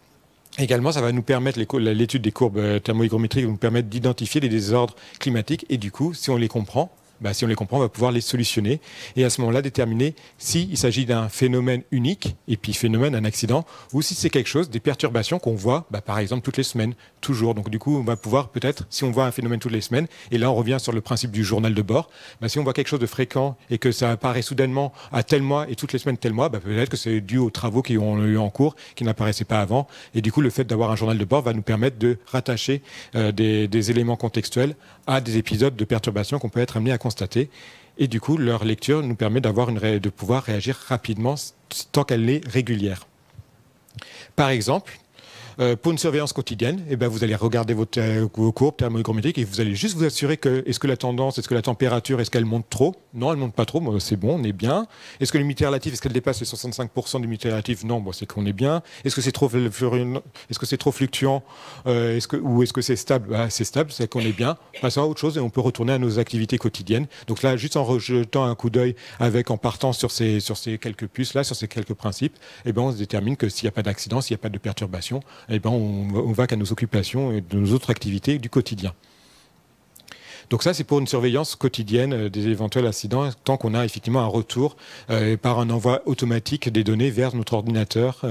Également, ça va nous permettre, l'étude des courbes thermohygrométriques va nous permettre d'identifier les désordres climatiques et du coup, si on les comprend, on va pouvoir les solutionner et à ce moment-là déterminer s'il s'agit d'un phénomène unique, épiphénomène, un accident, ou si c'est quelque chose, des perturbations qu'on voit, par exemple, toutes les semaines, toujours. Donc du coup, on va pouvoir peut-être, si on voit un phénomène toutes les semaines, et là on revient sur le principe du journal de bord, si on voit quelque chose de fréquent et que ça apparaît soudainement à tel mois et toutes les semaines tel mois, peut-être que c'est dû aux travaux qui ont eu en cours, qui n'apparaissaient pas avant. Et du coup, le fait d'avoir un journal de bord va nous permettre de rattacher des éléments contextuels à des épisodes de perturbations qu'on peut être amené à constater. Et du coup, leur lecture nous permet de pouvoir réagir rapidement tant qu'elle est régulière. Par exemple, pour une surveillance quotidienne, vous allez regarder vos courbes thermohygrométriques et vous allez juste vous assurer que est-ce que la tendance, est-ce que la température, est-ce qu'elle monte trop? Non, elle ne monte pas trop, c'est bon, on est bien. Est-ce que l'humidité relative, est-ce qu'elle dépasse les 65% d'humidité relative? Non, c'est qu'on est bien. Est-ce que c'est trop fluctuant ou est-ce que c'est stable? C'est stable, c'est qu'on est bien. Passons à autre chose et on peut retourner à nos activités quotidiennes. Donc là, juste en rejetant un coup d'œil en partant sur ces quelques puces là, sur ces quelques principes, on se détermine que s'il n'y a pas d'accident, s'il n'y a pas de perturbation, on va qu'à nos occupations et de nos autres activités du quotidien. Donc ça, c'est pour une surveillance quotidienne des éventuels accidents, tant qu'on a effectivement un retour par un envoi automatique des données vers notre ordinateur.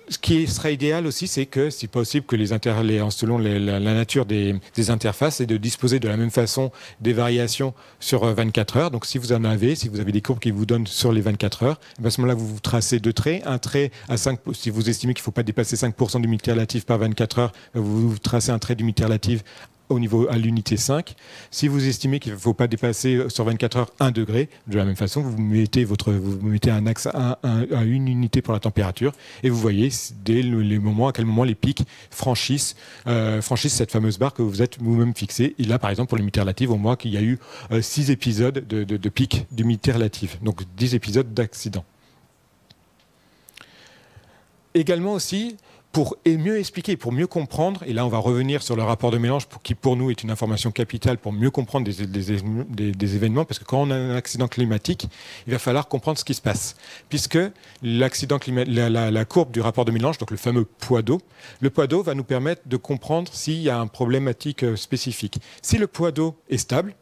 Ce qui serait idéal aussi, c'est que, si possible, que selon la nature des interfaces, c'est de disposer de la même façon des variations sur 24 heures. Donc, si vous avez des courbes qui vous donnent sur les 24 heures, à ce moment-là, vous tracez deux traits. Un trait à 5, si vous estimez qu'il ne faut pas dépasser 5% d'humidité relative par 24 heures, vous tracez un trait d'humidité relative à l'unité 5. Si vous estimez qu'il ne faut pas dépasser sur 24 heures 1 degré, de la même façon, vous mettez un axe à une unité pour la température et vous voyez dès les moments, à quel moment les pics franchissent cette fameuse barre que vous êtes vous-même fixée. Et là, par exemple, pour l'humidité relative, on voit qu'il y a eu 6 épisodes de pics d'humidité relative, donc 10 épisodes d'accident. Également aussi, pour mieux expliquer, pour mieux comprendre, et là on va revenir sur le rapport de mélange qui pour nous est une information capitale pour mieux comprendre des événements, parce que quand on a un accident climatique, il va falloir comprendre ce qui se passe. Puisque la courbe du rapport de mélange, donc le fameux poids d'eau, le poids d'eau va nous permettre de comprendre s'il y a une problématique spécifique. Si le poids d'eau est stable,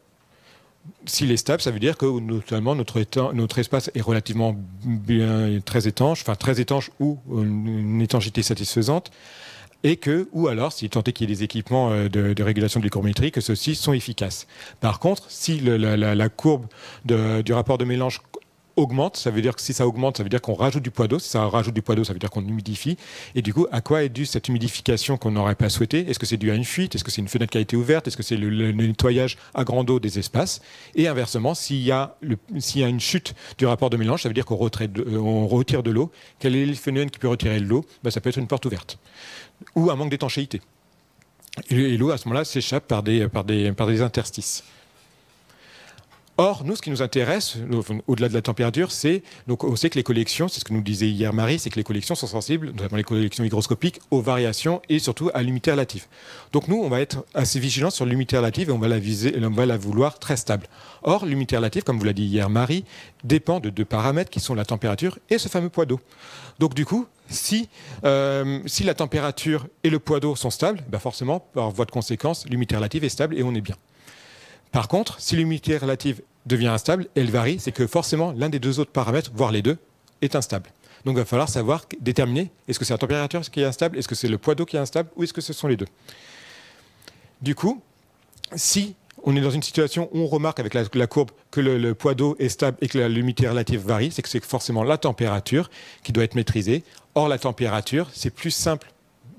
s'il est stable, ça veut dire que notamment notre espace est relativement très étanche ou une étanchéité satisfaisante, ou alors, si tant est qu'il y ait des équipements de régulation de l'hygrométrie, que ceux-ci sont efficaces. Par contre, si la courbe du rapport de mélange augmente, ça veut dire que si ça augmente, ça veut dire qu'on rajoute du poids d'eau. Si ça rajoute du poids d'eau, ça veut dire qu'on humidifie. Et du coup, à quoi est due cette humidification qu'on n'aurait pas souhaité? Est-ce que c'est dû à une fuite? Est-ce que c'est une fenêtre qui a été ouverte? Est-ce que c'est le nettoyage à grande eau des espaces? Et inversement, s'il y a une chute du rapport de mélange, ça veut dire qu'on retire de l'eau. Quel est le phénomène qui peut retirer de l'eau? Ça peut être une porte ouverte ou un manque d'étanchéité. Et l'eau, à ce moment-là, s'échappe par des interstices. Or, nous, ce qui nous intéresse, au-delà de la température, on sait que les collections, c'est ce que nous disait hier Marie, c'est que les collections sont sensibles, notamment les collections hygroscopiques, aux variations et surtout à l'humidité relative. Donc nous, on va être assez vigilants sur l'humidité relative et on va la vouloir très stable. Or, l'humidité relative, comme vous l'a dit hier Marie, dépend de deux paramètres qui sont la température et ce fameux poids d'eau. Donc du coup, si la température et le poids d'eau sont stables, forcément, par voie de conséquence, l'humidité relative est stable et on est bien. Par contre, si l'humidité relative devient instable, elle varie, c'est que forcément l'un des deux autres paramètres, voire les deux, est instable. Donc il va falloir savoir déterminer, est-ce que c'est la température qui est instable, est-ce que c'est le poids d'eau qui est instable, ou est-ce que ce sont les deux. Du coup, si on est dans une situation où on remarque avec la courbe que le poids d'eau est stable et que l'humidité relative varie, c'est que c'est forcément la température qui doit être maîtrisée. Or, la température, c'est plus simple.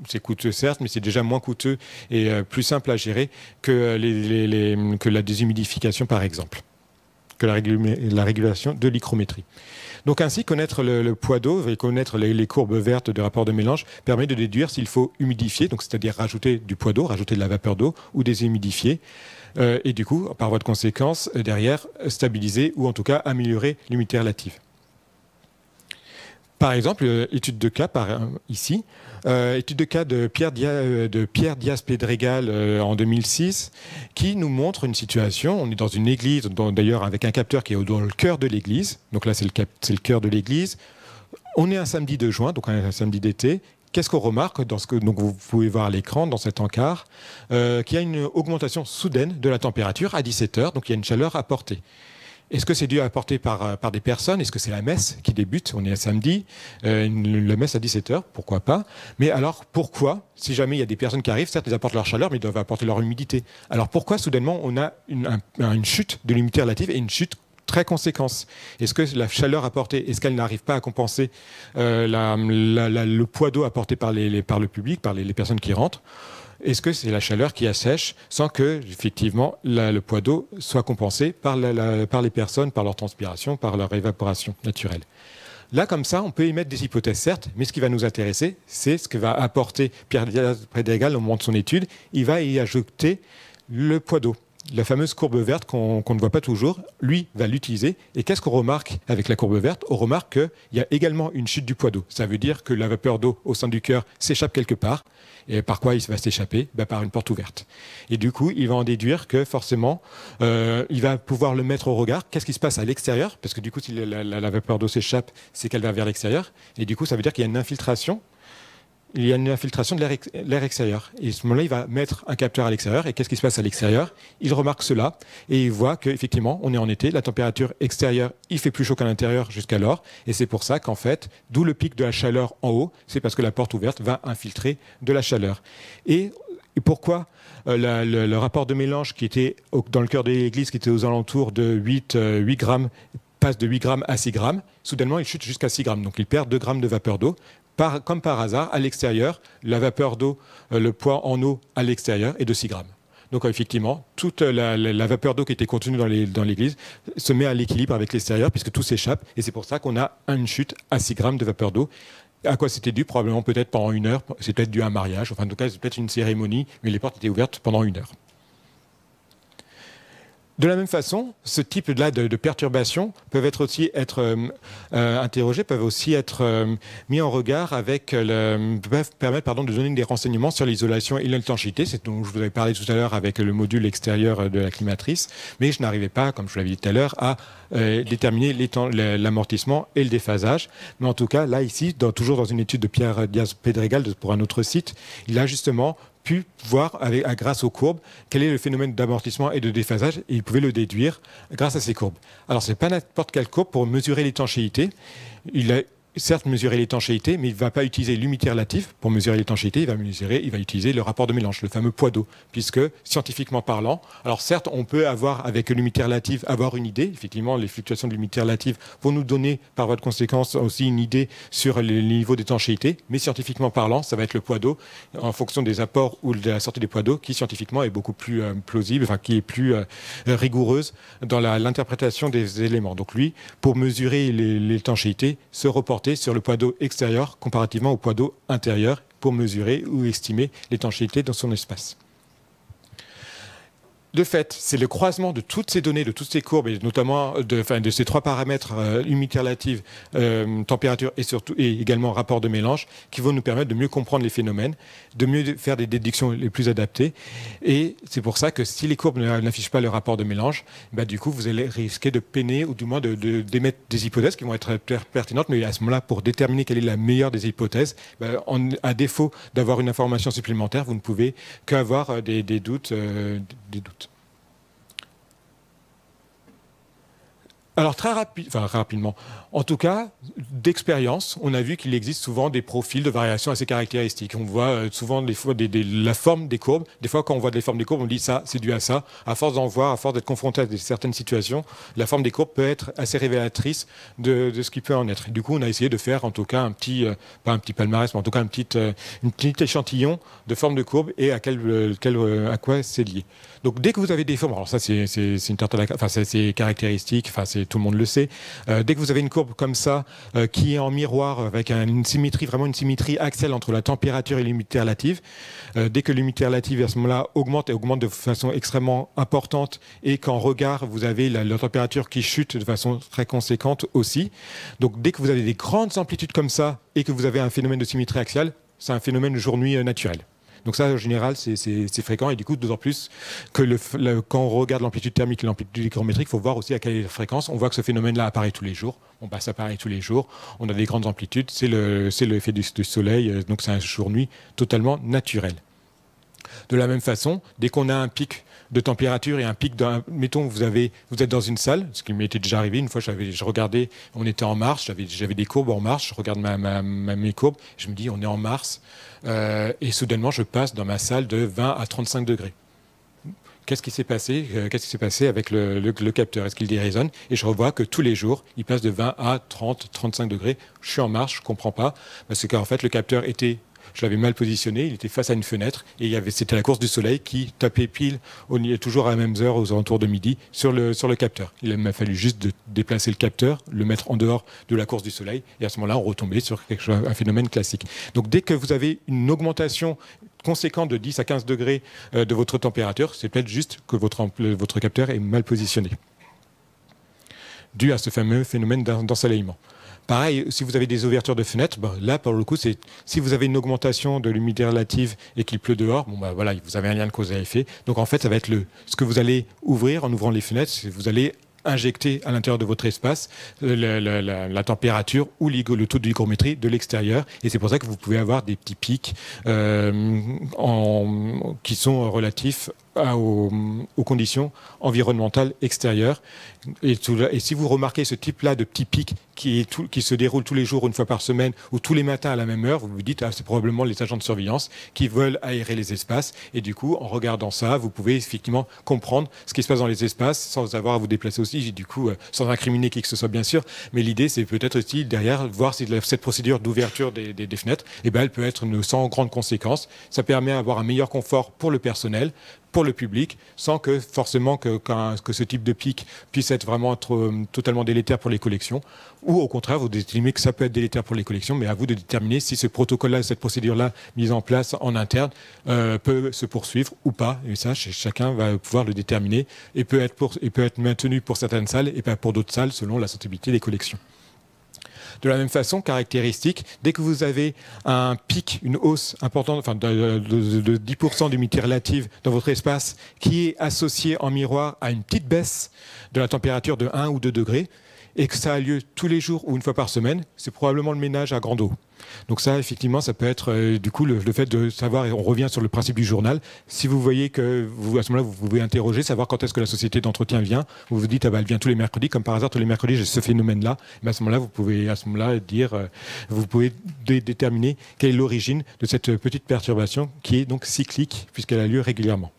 C'est coûteux certes, mais c'est déjà moins coûteux et plus simple à gérer que la déshumidification par exemple, que la régulation de l'hygrométrie. Donc ainsi, connaître le poids d'eau et connaître les courbes vertes de rapport de mélange permet de déduire s'il faut humidifier, donc c'est-à-dire rajouter du poids d'eau, rajouter de la vapeur d'eau ou déshumidifier. Et du coup, par voie de conséquence, derrière, stabiliser ou en tout cas améliorer l'humidité relative. Par exemple, étude de cas ici, étude de cas de Pierre Diaz-Pedregal en 2006, qui nous montre une situation. On est dans une église, d'ailleurs avec un capteur qui est dans le cœur de l'église. Donc là, c'est le cœur de l'église. On est un samedi de juin, donc un samedi d'été. Qu'est-ce qu'on remarque dans ce que donc vous pouvez voir à l'écran dans cet encart, qu'il y a une augmentation soudaine de la température à 17 h, donc il y a une chaleur apportée. Est-ce que c'est dû apporté par des personnes? Est-ce que c'est la messe qui débute? On est à samedi, la messe à 17 h, pourquoi pas? Mais alors pourquoi, si jamais il y a des personnes qui arrivent, certes ils apportent leur chaleur, mais ils doivent apporter leur humidité. Alors pourquoi soudainement on a une chute de l'humidité relative et une chute très conséquence? Est-ce que la chaleur apportée, est-ce qu'elle n'arrive pas à compenser le poids d'eau apporté par le public, par les personnes qui rentrent? Est-ce que c'est la chaleur qui assèche sans que, effectivement, le poids d'eau soit compensé par les personnes, par leur transpiration, par leur évaporation naturelle? Là, comme ça, on peut émettre des hypothèses, certes, mais ce qui va nous intéresser, c'est ce que va apporter Pierre Prédégal au moment de son étude. Il va y ajouter le poids d'eau. La fameuse courbe verte qu'on ne voit pas toujours, lui va l'utiliser. Et qu'est-ce qu'on remarque avec la courbe verte? On remarque qu'il y a également une chute du poids d'eau. Ça veut dire que la vapeur d'eau au sein du cœur s'échappe quelque part. Et par quoi il va s'échapper? Par une porte ouverte. Et du coup, il va en déduire que forcément, il va pouvoir le mettre au regard. Qu'est-ce qui se passe à l'extérieur? Parce que du coup, si la vapeur d'eau s'échappe, c'est qu'elle va vers l'extérieur. Et du coup, ça veut dire qu'il y a une infiltration. Il y a une infiltration de l'air extérieur. Et à ce moment-là, il va mettre un capteur à l'extérieur. Et qu'est-ce qui se passe à l'extérieur? Il remarque cela et il voit qu'effectivement, on est en été. La température extérieure, il fait plus chaud qu'à l'intérieur jusqu'alors. Et c'est pour ça qu'en fait, d'où le pic de la chaleur en haut, c'est parce que la porte ouverte va infiltrer de la chaleur. Et pourquoi le rapport de mélange qui était dans le cœur de l'église, qui était aux alentours de 8 grammes, passe de 8 grammes à 6 grammes, soudainement, il chute jusqu'à 6 grammes. Donc, il perd 2 grammes de vapeur d'eau. Comme par hasard, à l'extérieur, la vapeur d'eau, le poids en eau à l'extérieur est de 6 grammes. Donc effectivement, toute la vapeur d'eau qui était contenue dans l'église se met à l'équilibre avec l'extérieur puisque tout s'échappe. Et c'est pour ça qu'on a une chute à 6 grammes de vapeur d'eau. À quoi c'était dû? Probablement peut-être pendant 1 heure. C'est peut-être dû à un mariage. Enfin, en tout cas, c'est peut-être une cérémonie, mais les portes étaient ouvertes pendant 1 heure. De la même façon, ce type-là de perturbations peuvent aussi être interrogées, peuvent aussi être mis en regard peuvent permettre de donner des renseignements sur l'isolation et l'étanchéité. C'est dont je vous avais parlé tout à l'heure avec le module extérieur de la climatrice, mais je n'arrivais pas, comme je vous l'avais dit tout à l'heure, à déterminer l'amortissement et le déphasage. Mais en tout cas, là, ici, toujours dans une étude de Pierre Diaz-Pedregal pour un autre site, il a justement pu voir, grâce aux courbes, quel est le phénomène d'amortissement et de déphasage, et il pouvait le déduire grâce à ces courbes. Alors, ce n'est pas n'importe quelle courbe pour mesurer l'étanchéité. Il a certes mesurer l'étanchéité, mais il ne va pas utiliser l'humidité relative pour mesurer l'étanchéité, il va utiliser le rapport de mélange, le fameux poids d'eau, puisque scientifiquement parlant, alors certes on peut avoir avec l'humidité relative avoir une idée, effectivement les fluctuations de l'humidité relative vont nous donner par voie de conséquence aussi une idée sur les niveaux d'étanchéité, mais scientifiquement parlant ça va être le poids d'eau en fonction des apports ou de la sortie des poids d'eau qui scientifiquement est beaucoup plus plausible, enfin qui est plus rigoureuse dans l'interprétation des éléments. Donc lui, pour mesurer l'étanchéité, se reporte sur le poids d'eau extérieur comparativement au poids d'eau intérieur pour mesurer ou estimer l'étanchéité dans son espace. De fait, c'est le croisement de toutes ces données, de toutes ces courbes, et notamment de ces 3 paramètres, humidité relative, température et également rapport de mélange, qui vont nous permettre de mieux comprendre les phénomènes, de mieux faire des déductions les plus adaptées. Et c'est pour ça que si les courbes n'affichent pas le rapport de mélange, du coup, vous allez risquer de peiner ou du moins d'émettre des hypothèses qui vont être pertinentes. Mais à ce moment-là, pour déterminer quelle est la meilleure des hypothèses, à défaut d'avoir une information supplémentaire, vous ne pouvez qu'avoir des doutes. Alors rapidement, en tout cas, d'expérience, on a vu qu'il existe souvent des profils de variation assez caractéristiques. On voit souvent des fois la forme des courbes. Des fois, quand on voit des formes des courbes, on dit ça, c'est dû à ça. À force d'en voir, à force d'être confronté à certaines situations, la forme des courbes peut être assez révélatrice de ce qui peut en être. Et du coup, on a essayé de faire en tout cas pas un petit palmarès, mais en tout cas un petit échantillon de formes de courbes et à quoi c'est lié. Donc dès que vous avez des formes, alors ça c'est une tarte à la, enfin c'est caractéristique, enfin tout le monde le sait. Dès que vous avez une courbe comme ça qui est en miroir avec une symétrie, vraiment une symétrie axiale entre la température et l'humidité relative, dès que l'humidité relative à ce moment-là augmente et augmente de façon extrêmement importante et qu'en regard vous avez la température qui chute de façon très conséquente aussi. Donc dès que vous avez des grandes amplitudes comme ça et que vous avez un phénomène de symétrie axiale, c'est un phénomène jour-nuit naturel. Donc ça, en général, c'est fréquent. Et du coup, d'autant plus que quand on regarde l'amplitude thermique et l'amplitude hygrométrique, il faut voir aussi à quelle est la fréquence. On voit que ce phénomène-là apparaît tous les jours. Ça apparaît tous les jours. On a des grandes amplitudes. C'est l'effet du soleil. Donc c'est un jour-nuit totalement naturel. De la même façon, dès qu'on a un pic de température et un pic mettons, vous êtes dans une salle, ce qui m'était déjà arrivé. Une fois, je regardais, on était en mars, j'avais des courbes en marche, je regarde mes courbes, je me dis, on est en mars, et soudainement, je passe dans ma salle de 20 à 35 degrés. Qu'est-ce qui s'est passé avec le capteur? Est-ce qu'il déraisonne? Et je revois que tous les jours, il passe de 20 à 30, 35 degrés. Je suis en marche, je ne comprends pas, parce qu'en fait, le capteur je l'avais mal positionné, il était face à une fenêtre et c'était la course du soleil qui tapait pile, toujours à la même heure, aux alentours de midi, sur le capteur. Il m'a fallu juste déplacer le capteur, le mettre en dehors de la course du soleil et à ce moment-là, on retombait sur un phénomène classique. Donc dès que vous avez une augmentation conséquente de 10 à 15 degrés de votre température, c'est peut-être juste que votre capteur est mal positionné, dû à ce fameux phénomène d'ensoleillement. Pareil, si vous avez des ouvertures de fenêtres, là, pour le coup, si vous avez une augmentation de l'humidité relative et qu'il pleut dehors, voilà, vous avez un lien de cause à effet. Donc, en fait, ça va être ce que vous allez ouvrir en ouvrant les fenêtres, vous allez injecter à l'intérieur de votre espace la température ou le taux d'hygrométrie de l'extérieur. Et c'est pour ça que vous pouvez avoir des petits pics qui sont relatifs aux conditions environnementales extérieures. Et si vous remarquez ce type-là de petits pics qui se déroulent tous les jours, une fois par semaine, ou tous les matins à la même heure, vous vous dites c'est probablement les agents de surveillance qui veulent aérer les espaces. Et du coup, en regardant ça, vous pouvez effectivement comprendre ce qui se passe dans les espaces sans avoir à vous déplacer aussi, du coup, sans incriminer qui que ce soit bien sûr. Mais l'idée, c'est peut-être aussi derrière voir si cette procédure d'ouverture des fenêtres, elle peut être sans grandes conséquences. Ça permet d'avoir un meilleur confort pour le personnel, pour le public, sans que forcément que ce type de pic puisse être vraiment totalement délétère pour les collections, ou au contraire, vous estimez que ça peut être délétère pour les collections, mais à vous de déterminer si ce protocole-là, cette procédure-là mise en place en interne peut se poursuivre ou pas. Et ça, chacun va pouvoir le déterminer et peut être maintenu pour certaines salles et pas pour d'autres salles selon la sensibilité des collections. De la même façon, caractéristique, dès que vous avez un pic, une hausse importante, de 10% d'humidité relative dans votre espace qui est associé en miroir à une petite baisse de la température de 1 ou 2 degrés, et que ça a lieu tous les jours ou une fois par semaine, c'est probablement le ménage à grande eau. Donc ça, effectivement, ça peut être du coup le fait de savoir, et on revient sur le principe du journal, si vous voyez que à ce moment-là, vous pouvez interroger, savoir quand est-ce que la société d'entretien vient, vous vous dites, elle vient tous les mercredis, comme par hasard, tous les mercredis, j'ai ce phénomène-là, mais à ce moment-là, vous pouvez déterminer quelle est l'origine de cette petite perturbation qui est donc cyclique, puisqu'elle a lieu régulièrement.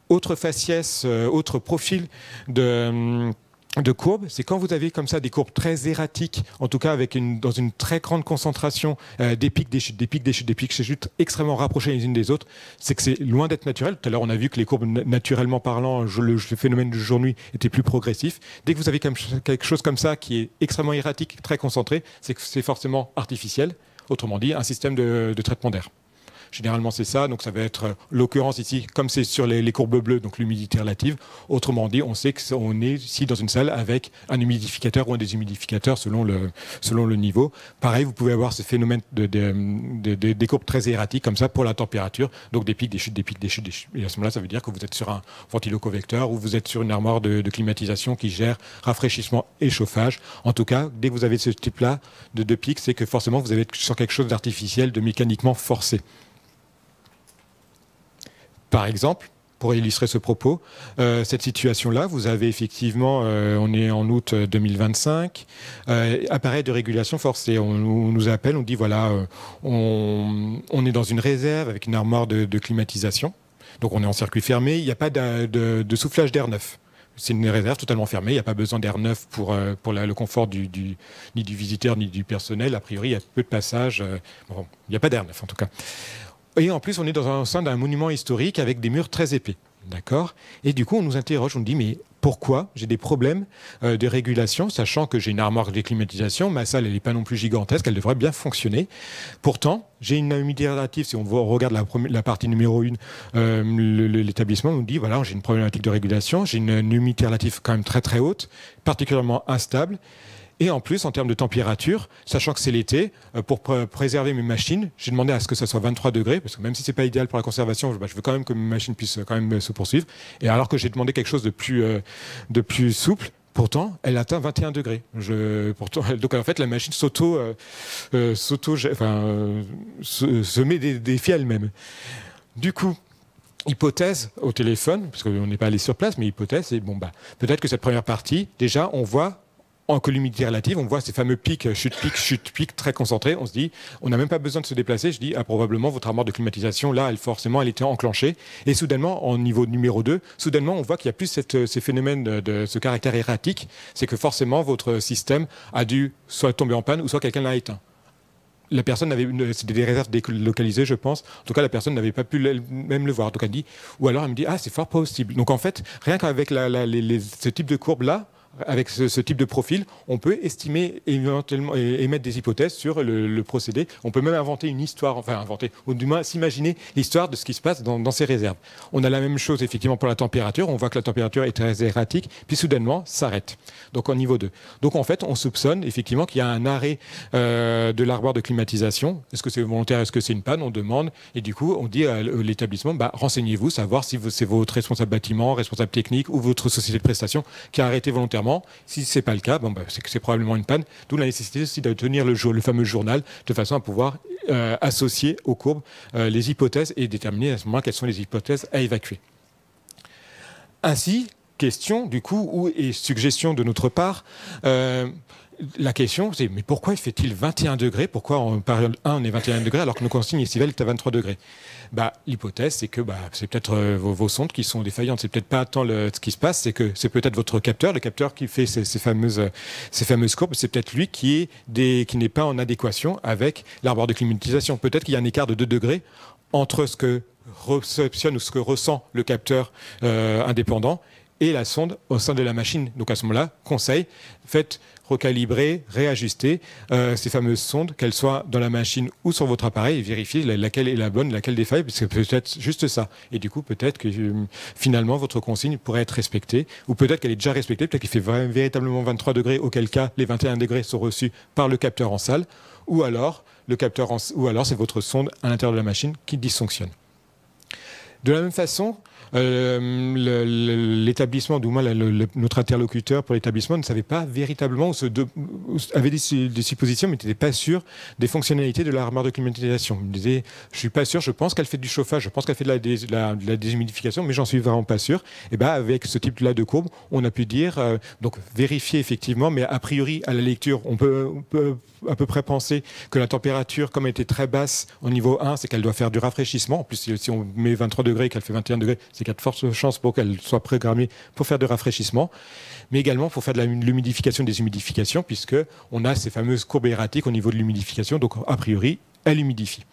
Autre faciès, autre profil de courbes, c'est quand vous avez comme ça des courbes très erratiques, en tout cas dans une très grande concentration des pics, des chutes extrêmement rapprochées les unes des autres, c'est que c'est loin d'être naturel. Tout à l'heure, on a vu que les courbes, naturellement parlant, le phénomène du jour-nuit était plus progressif. Dès que vous avez quelque chose comme ça qui est extrêmement erratique, très concentré, c'est que c'est forcément artificiel, autrement dit, un système de traitement d'air. Généralement, c'est ça. Donc, ça va être l'occurrence ici, comme c'est sur les courbes bleues, donc l'humidité relative. Autrement dit, on sait qu'on est ici dans une salle avec un humidificateur ou un déshumidificateur selon le niveau. Pareil, vous pouvez avoir ce phénomène des courbes très erratiques, comme ça, pour la température. Donc, des pics, des chutes, des pics, des chutes, des chutes. Et à ce moment-là, ça veut dire que vous êtes sur un ventiloconvecteur ou vous êtes sur une armoire de climatisation qui gère rafraîchissement et chauffage. En tout cas, dès que vous avez ce type-là de pics, c'est que forcément, vous allez être sur quelque chose d'artificiel, de mécaniquement forcé. Par exemple, pour illustrer ce propos, cette situation-là, vous avez effectivement, on est en août 2025, appareil de régulation forcée. On nous appelle, on dit voilà, on est dans une réserve avec une armoire de climatisation. Donc on est en circuit fermé, il n'y a pas de soufflage d'air neuf. C'est une réserve totalement fermée, il n'y a pas besoin d'air neuf pour le confort ni du visiteur ni du personnel. A priori, il y a peu de passages. Il n'y a pas d'air neuf en tout cas. Et en plus, on est au sein d'un monument historique avec des murs très épais. D'accord ? Et du coup, on nous interroge, on nous dit, mais pourquoi j'ai des problèmes de régulation, sachant que j'ai une armoire de climatisation, ma salle, elle n'est pas non plus gigantesque, elle devrait bien fonctionner. Pourtant, j'ai une humidité relative, si on regarde la partie numéro 1, l'établissement nous dit, voilà, j'ai une problématique de régulation, j'ai une humidité relative quand même très très haute, particulièrement instable. Et en plus, en termes de température, sachant que c'est l'été, pour préserver mes machines, j'ai demandé à ce que ça soit 23 degrés, parce que même si c'est pas idéal pour la conservation, je veux quand même que mes machines puissent quand même se poursuivre. Et alors que j'ai demandé quelque chose de plus souple, pourtant, elle atteint 21 degrés. Donc en fait, la machine se met des défis elle-même. Du coup, hypothèse au téléphone, parce qu'on n'est pas allé sur place, mais hypothèse, c'est peut-être que cette première partie, déjà, on voit que l'humidité relative, on voit ces fameux pics, chute-pic très concentrés. On se dit, on n'a même pas besoin de se déplacer. Je dis, probablement, votre armoire de climatisation, là, elle était enclenchée. Et soudainement, en niveau numéro 2, soudainement, on voit qu'il n'y a plus ces phénomènes de ce caractère erratique. C'est que forcément, votre système a dû soit tomber en panne ou soit quelqu'un l'a éteint. La personne c'était des réserves délocalisées, je pense. En tout cas, la personne n'avait pas pu même le voir. Donc elle dit, ou alors elle me dit, c'est fort possible. Donc en fait, rien qu'avec ce type de courbe-là, avec ce type de profil, on peut estimer éventuellement et émettre des hypothèses sur le procédé. On peut même inventer une histoire, ou du moins s'imaginer l'histoire de ce qui se passe dans ces réserves. On a la même chose effectivement pour la température. On voit que la température est très erratique, puis soudainement s'arrête. Donc en niveau 2. Donc en fait, on soupçonne effectivement qu'il y a un arrêt de l'armoire de climatisation. Est-ce que c'est volontaire? Est-ce que c'est une panne? On demande. Et du coup, on dit à l'établissement, renseignez-vous, savoir si c'est votre responsable bâtiment, responsable technique ou votre société de prestation qui a arrêté volontairement. Si ce n'est pas le cas, c'est que c'est probablement une panne. D'où la nécessité aussi de tenir le fameux journal de façon à pouvoir associer aux courbes les hypothèses et déterminer à ce moment quelles sont les hypothèses à évacuer. Ainsi, question du coup et suggestion de notre part. La question, c'est mais pourquoi fait-il 21 degrés? Pourquoi en période 1 on est 21 degrés alors que nos consignes estivales est à 23 degrés? L'hypothèse, c'est que c'est peut-être vos sondes qui sont défaillantes. C'est peut-être pas tant ce qui se passe, c'est que c'est peut-être votre capteur, le capteur qui fait ces fameuses courbes. C'est peut-être lui qui n'est pas en adéquation avec l'armoire de climatisation. Peut-être qu'il y a un écart de 2 degrés entre ce que réceptionne ou ce que ressent le capteur indépendant et la sonde au sein de la machine. Donc à ce moment-là, conseil, faites recalibrer, réajuster ces fameuses sondes, qu'elles soient dans la machine ou sur votre appareil, et vérifier laquelle est la bonne, laquelle défaille, parce que peut-être juste ça. Et du coup, peut-être que finalement, votre consigne pourrait être respectée, ou peut-être qu'elle est déjà respectée, peut-être qu'il fait véritablement 23 degrés, auquel cas les 21 degrés sont reçus par le capteur en salle, ou alors c'est votre sonde à l'intérieur de la machine qui dysfonctionne. De la même façon, l'établissement, du moins notre interlocuteur pour l'établissement ne savait pas véritablement, avait des suppositions, mais n'était pas sûr des fonctionnalités de l'armoire de climatisation. Il me disait, je suis pas sûr, je pense qu'elle fait du chauffage, je pense qu'elle fait de la déshumidification, mais j'en suis vraiment pas sûr. Et avec ce type-là de courbe, on a pu dire, donc vérifier effectivement, mais a priori à la lecture, on peut à peu près penser que la température, comme elle était très basse au niveau 1, c'est qu'elle doit faire du rafraîchissement. En plus, si on met 23 degrés et qu'elle fait 21 degrés, c'est qu'il y a de fortes chances pour qu'elle soit programmée pour faire du rafraîchissement, mais également pour faire de l'humidification et des humidifications, puisqu'on a ces fameuses courbes erratiques au niveau de l'humidification, donc a priori, elle humidifie.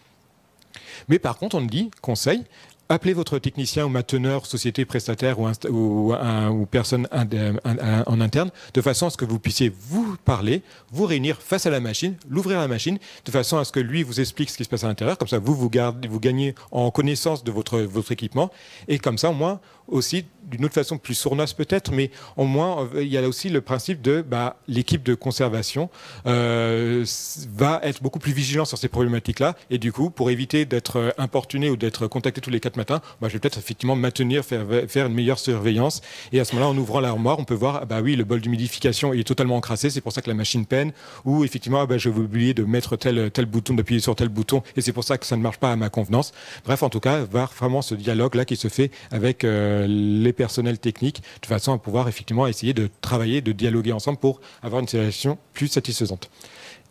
Mais par contre, on dit, conseil, appelez votre technicien ou mainteneur, société, prestataire ou personne en interne, de façon à ce que vous puissiez vous parler, vous réunir face à la machine, l'ouvrir la machine, de façon à ce que lui vous explique ce qui se passe à l'intérieur. Comme ça, vous gagnez en connaissance de votre équipement. Et comme ça, au moins, aussi, d'une autre façon plus sournoise peut-être, mais au moins, il y a aussi le principe de l'équipe de conservation va être beaucoup plus vigilant sur ces problématiques-là. Et du coup, pour éviter d'être importuné ou d'être contacté tous les 4 matins, je vais peut-être effectivement faire une meilleure surveillance. Et à ce moment-là, en ouvrant l'armoire, on peut voir, oui, le bol d'humidification est totalement encrassé, c'est pour ça que la machine peine. Ou effectivement, je vais oublier de mettre tel bouton, d'appuyer sur tel bouton, et c'est pour ça que ça ne marche pas à ma convenance. Bref, en tout cas, voir vraiment ce dialogue-là qui se fait avec les personnels techniques, de façon à pouvoir effectivement essayer de travailler, de dialoguer ensemble pour avoir une situation plus satisfaisante.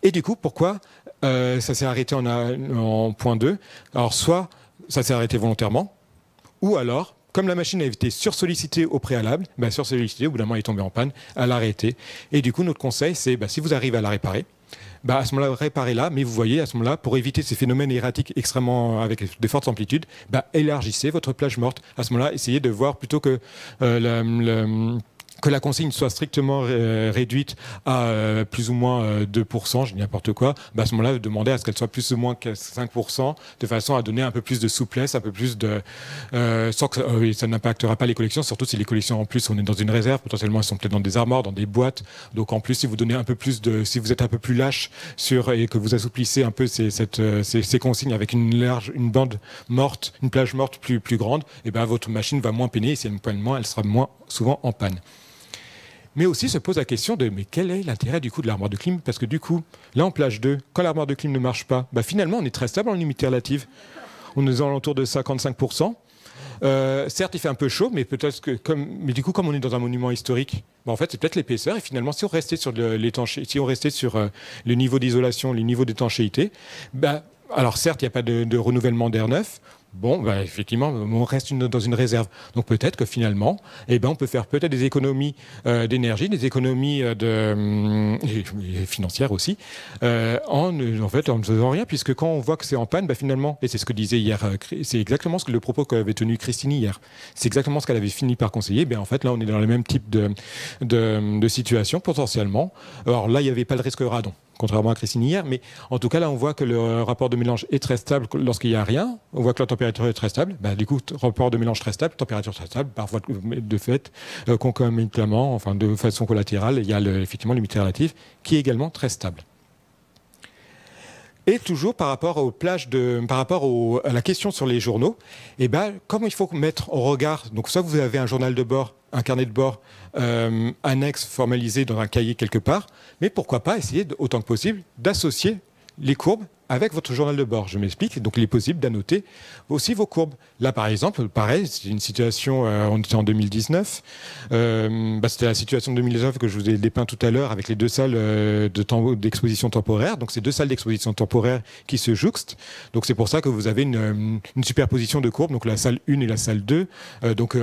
Et du coup, pourquoi ça s'est arrêté en point 2 ? Alors, soit ça s'est arrêté volontairement, ou alors, comme la machine a été sursollicitée au préalable, sursollicitée, au bout d'un moment elle est tombée en panne, elle a arrêté. Et du coup, notre conseil, c'est si vous arrivez à la réparer, à ce moment-là, réparez-la, mais vous voyez, à ce moment-là, pour éviter ces phénomènes erratiques extrêmement avec de fortes amplitudes, élargissez votre plage morte. À ce moment-là, essayez de voir plutôt que que la consigne soit strictement réduite à plus ou moins 2%, je dis n'importe quoi, à ce moment-là, demander à ce qu'elle soit plus ou moins 5%, de façon à donner un peu plus de souplesse, un peu plus de... sans que ça n'impactera pas les collections, surtout si les collections, en plus, on est dans une réserve, potentiellement elles sont peut-être dans des armoires, dans des boîtes, donc en plus, si vous donnez un peu plus de... Si vous êtes un peu plus lâche et que vous assouplissez un peu ces consignes avec une bande morte, une plage morte plus grande, et votre machine va moins peiner, et si elle peine moins, elle sera moins souvent en panne. Mais aussi se pose la question de mais quel est l'intérêt du coup de l'armoire de clim? Parce que du coup, là en plage 2, quand l'armoire de clim ne marche pas, finalement on est très stable en humidité relative. On est aux alentours de 55%. Certes, il fait un peu chaud, mais peut-être que comme on est dans un monument historique, en fait c'est peut-être l'épaisseur. Et finalement, si on restait sur le niveau d'isolation, les niveaux d'étanchéité, alors certes, il n'y a pas de renouvellement d'air neuf. Effectivement, on reste dans une réserve. Donc peut-être que finalement, on peut faire peut-être des économies d'énergie, des économies financières aussi, en ne faisant rien, puisque quand on voit que c'est en panne, finalement, et c'est ce que disait hier, c'est exactement le propos qu'avait tenu Christine hier. C'est exactement ce qu'elle avait fini par conseiller. En fait, là, on est dans le même type de situation potentiellement. Alors là, il n'y avait pas le risque radon, contrairement à Christine hier, mais en tout cas là on voit que le rapport de mélange est très stable lorsqu'il n'y a rien, on voit que la température est très stable, du coup rapport de mélange très stable, température très stable, parfois de fait, concomitamment, de façon collatérale, il y a effectivement l'humidité relative qui est également très stable. Et toujours par rapport à la question sur les journaux, comme il faut mettre au regard, donc soit vous avez un journal de bord, un carnet de bord annexe formalisé dans un cahier quelque part, mais pourquoi pas essayer autant que possible d'associer les courbes avec votre journal de bord. Je m'explique. Donc, il est possible d'annoter aussi vos courbes. Là, par exemple, pareil, c'est une situation, on était en 2019. C'était la situation de 2019 que je vous ai dépeint tout à l'heure avec les deux salles d'exposition temporaire. Donc, c'est deux salles d'exposition temporaire qui se jouxtent. Donc, c'est pour ça que vous avez une superposition de courbes. Donc, la salle 1 et la salle 2.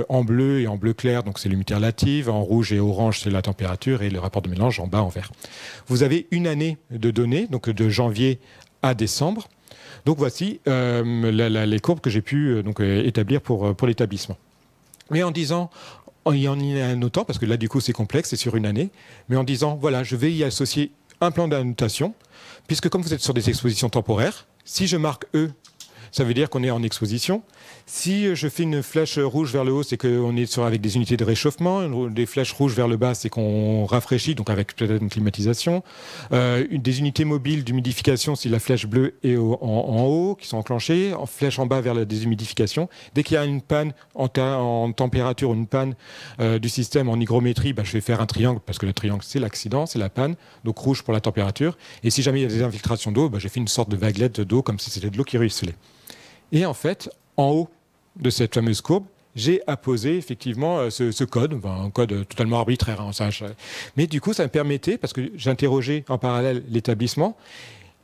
En bleu et en bleu clair, donc c'est l'humidité relative. En rouge et orange, c'est la température. Et le rapport de mélange en bas en vert. Vous avez une année de données, donc de janvier à décembre. Donc voici les courbes que j'ai pu établir pour l'établissement. Mais en disant, en y annotant, parce que là du coup c'est complexe, c'est sur une année, mais en disant, voilà, je vais y associer un plan d'annotation, puisque comme vous êtes sur des expositions temporaires, si je marque E, ça veut dire qu'on est en exposition. Si je fais une flèche rouge vers le haut, c'est qu'on est avec des unités de réchauffement. Des flèches rouges vers le bas, c'est qu'on rafraîchit, donc avec peut-être une climatisation. Des unités mobiles d'humidification, si la flèche bleue est en haut, qui sont enclenchées. En flèche en bas vers la déshumidification. Dès qu'il y a une panne en température, une panne du système en hygrométrie, je vais faire un triangle, parce que le triangle, c'est l'accident, c'est la panne. Donc rouge pour la température. Et si jamais il y a des infiltrations d'eau, j'ai fait une sorte de vaguelette d'eau, comme si c'était de l'eau qui ruisselait. Et en fait, en haut de cette fameuse courbe, j'ai apposé effectivement ce code, un code totalement arbitraire. Mais du coup, ça me permettait, parce que j'interrogeais en parallèle l'établissement,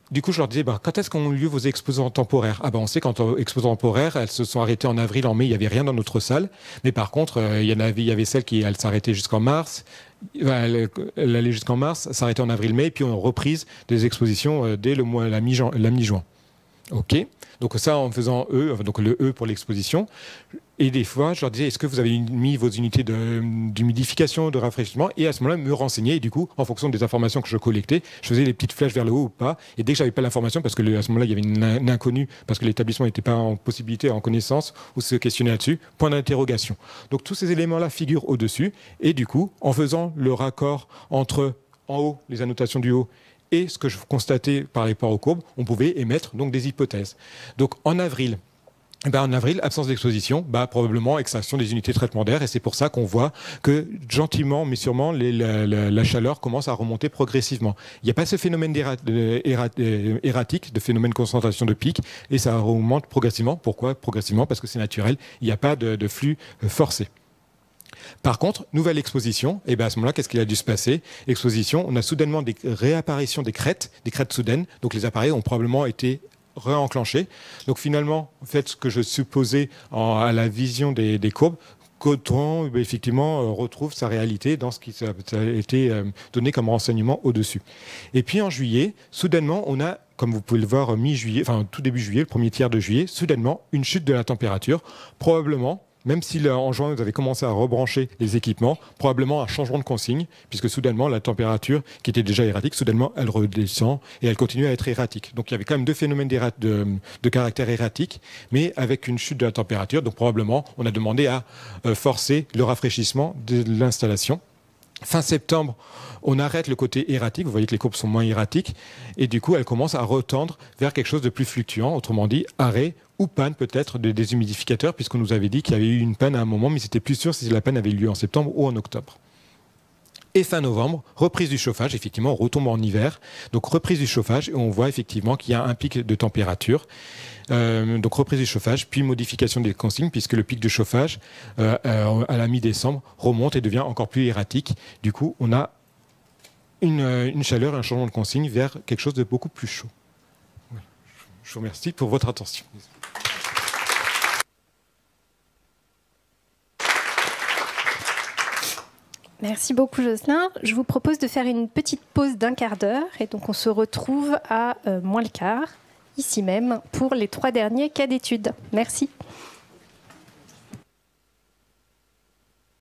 du coup, je leur disais, quand est-ce qu'ont eu lieu vos exposants temporaires? On sait qu'en exposants temporaires, elles se sont arrêtées en avril, en mai, il n'y avait rien dans notre salle. Mais par contre, il y avait celle qui s'arrêtait jusqu'en mars. Elle allait jusqu'en mars, s'arrêtait en avril-mai, et puis on a reprise des expositions dès la mi-juin. OK. Donc ça en faisant E, donc le E pour l'exposition. Et des fois, je leur disais, est-ce que vous avez mis vos unités d'humidification, de rafraîchissement? Et à ce moment-là, me renseigner. Et du coup, en fonction des informations que je collectais, je faisais les petites flèches vers le haut ou pas. Et dès que j'avais pas l'information, parce que à ce moment-là, il y avait une inconnue, parce que l'établissement n'était pas en possibilité, en connaissance, ou se questionnait là-dessus, point d'interrogation. Donc tous ces éléments-là figurent au-dessus. Et du coup, en faisant le raccord entre en haut, les annotations du haut, et ce que je constatais par rapport aux courbes, on pouvait émettre donc des hypothèses. Donc en avril, absence d'exposition, probablement extraction des unités de traitement d'air, et c'est pour ça qu'on voit que gentiment, mais sûrement, la chaleur commence à remonter progressivement. Il n'y a pas ce phénomène erratique, de phénomène de concentration de pic, et ça remonte progressivement. Pourquoi progressivement? Parce que c'est naturel, il n'y a pas de flux forcé. Par contre, nouvelle exposition, et à ce moment-là, qu'est-ce qu'il a dû se passer? Exposition, on a soudainement des réapparitions des crêtes soudaines, donc les appareils ont probablement été réenclenchés. Donc finalement, en fait, ce que je supposais à la vision des courbes, Coton, effectivement, retrouve sa réalité dans ce qui a été donné comme renseignement au-dessus. Et puis en juillet, soudainement, on a, comme vous pouvez le voir, mi-juillet, tout début juillet, le premier tiers de juillet, soudainement, une chute de la température, probablement même si en juin, vous avez commencé à rebrancher les équipements, probablement un changement de consigne, puisque soudainement, la température, qui était déjà erratique, soudainement, elle redescend et elle continue à être erratique. Donc, il y avait quand même deux phénomènes de caractère erratique, mais avec une chute de la température. Donc, probablement, on a demandé à forcer le rafraîchissement de l'installation. Fin septembre, on arrête le côté erratique. Vous voyez que les courbes sont moins erratiques. Et du coup, elles commencent à retendre vers quelque chose de plus fluctuant. Autrement dit, arrêt ou panne peut-être de déshumidificateurs, puisqu'on nous avait dit qu'il y avait eu une panne à un moment, mais c'était plus sûr si la panne avait eu lieu en septembre ou en octobre. Et fin novembre, reprise du chauffage. Effectivement, on retombe en hiver. Donc reprise du chauffage et on voit effectivement qu'il y a un pic de température. Donc reprise du chauffage, puis modification des consignes, puisque le pic de chauffage à la mi-décembre remonte et devient encore plus erratique. Du coup, on a une chaleur et un changement de consigne vers quelque chose de beaucoup plus chaud. Je vous remercie pour votre attention. Merci beaucoup Jocelyn. Je vous propose de faire une petite pause d'un quart d'heure et donc on se retrouve à moins le quart, ici même, pour les 3 derniers cas d'études. Merci.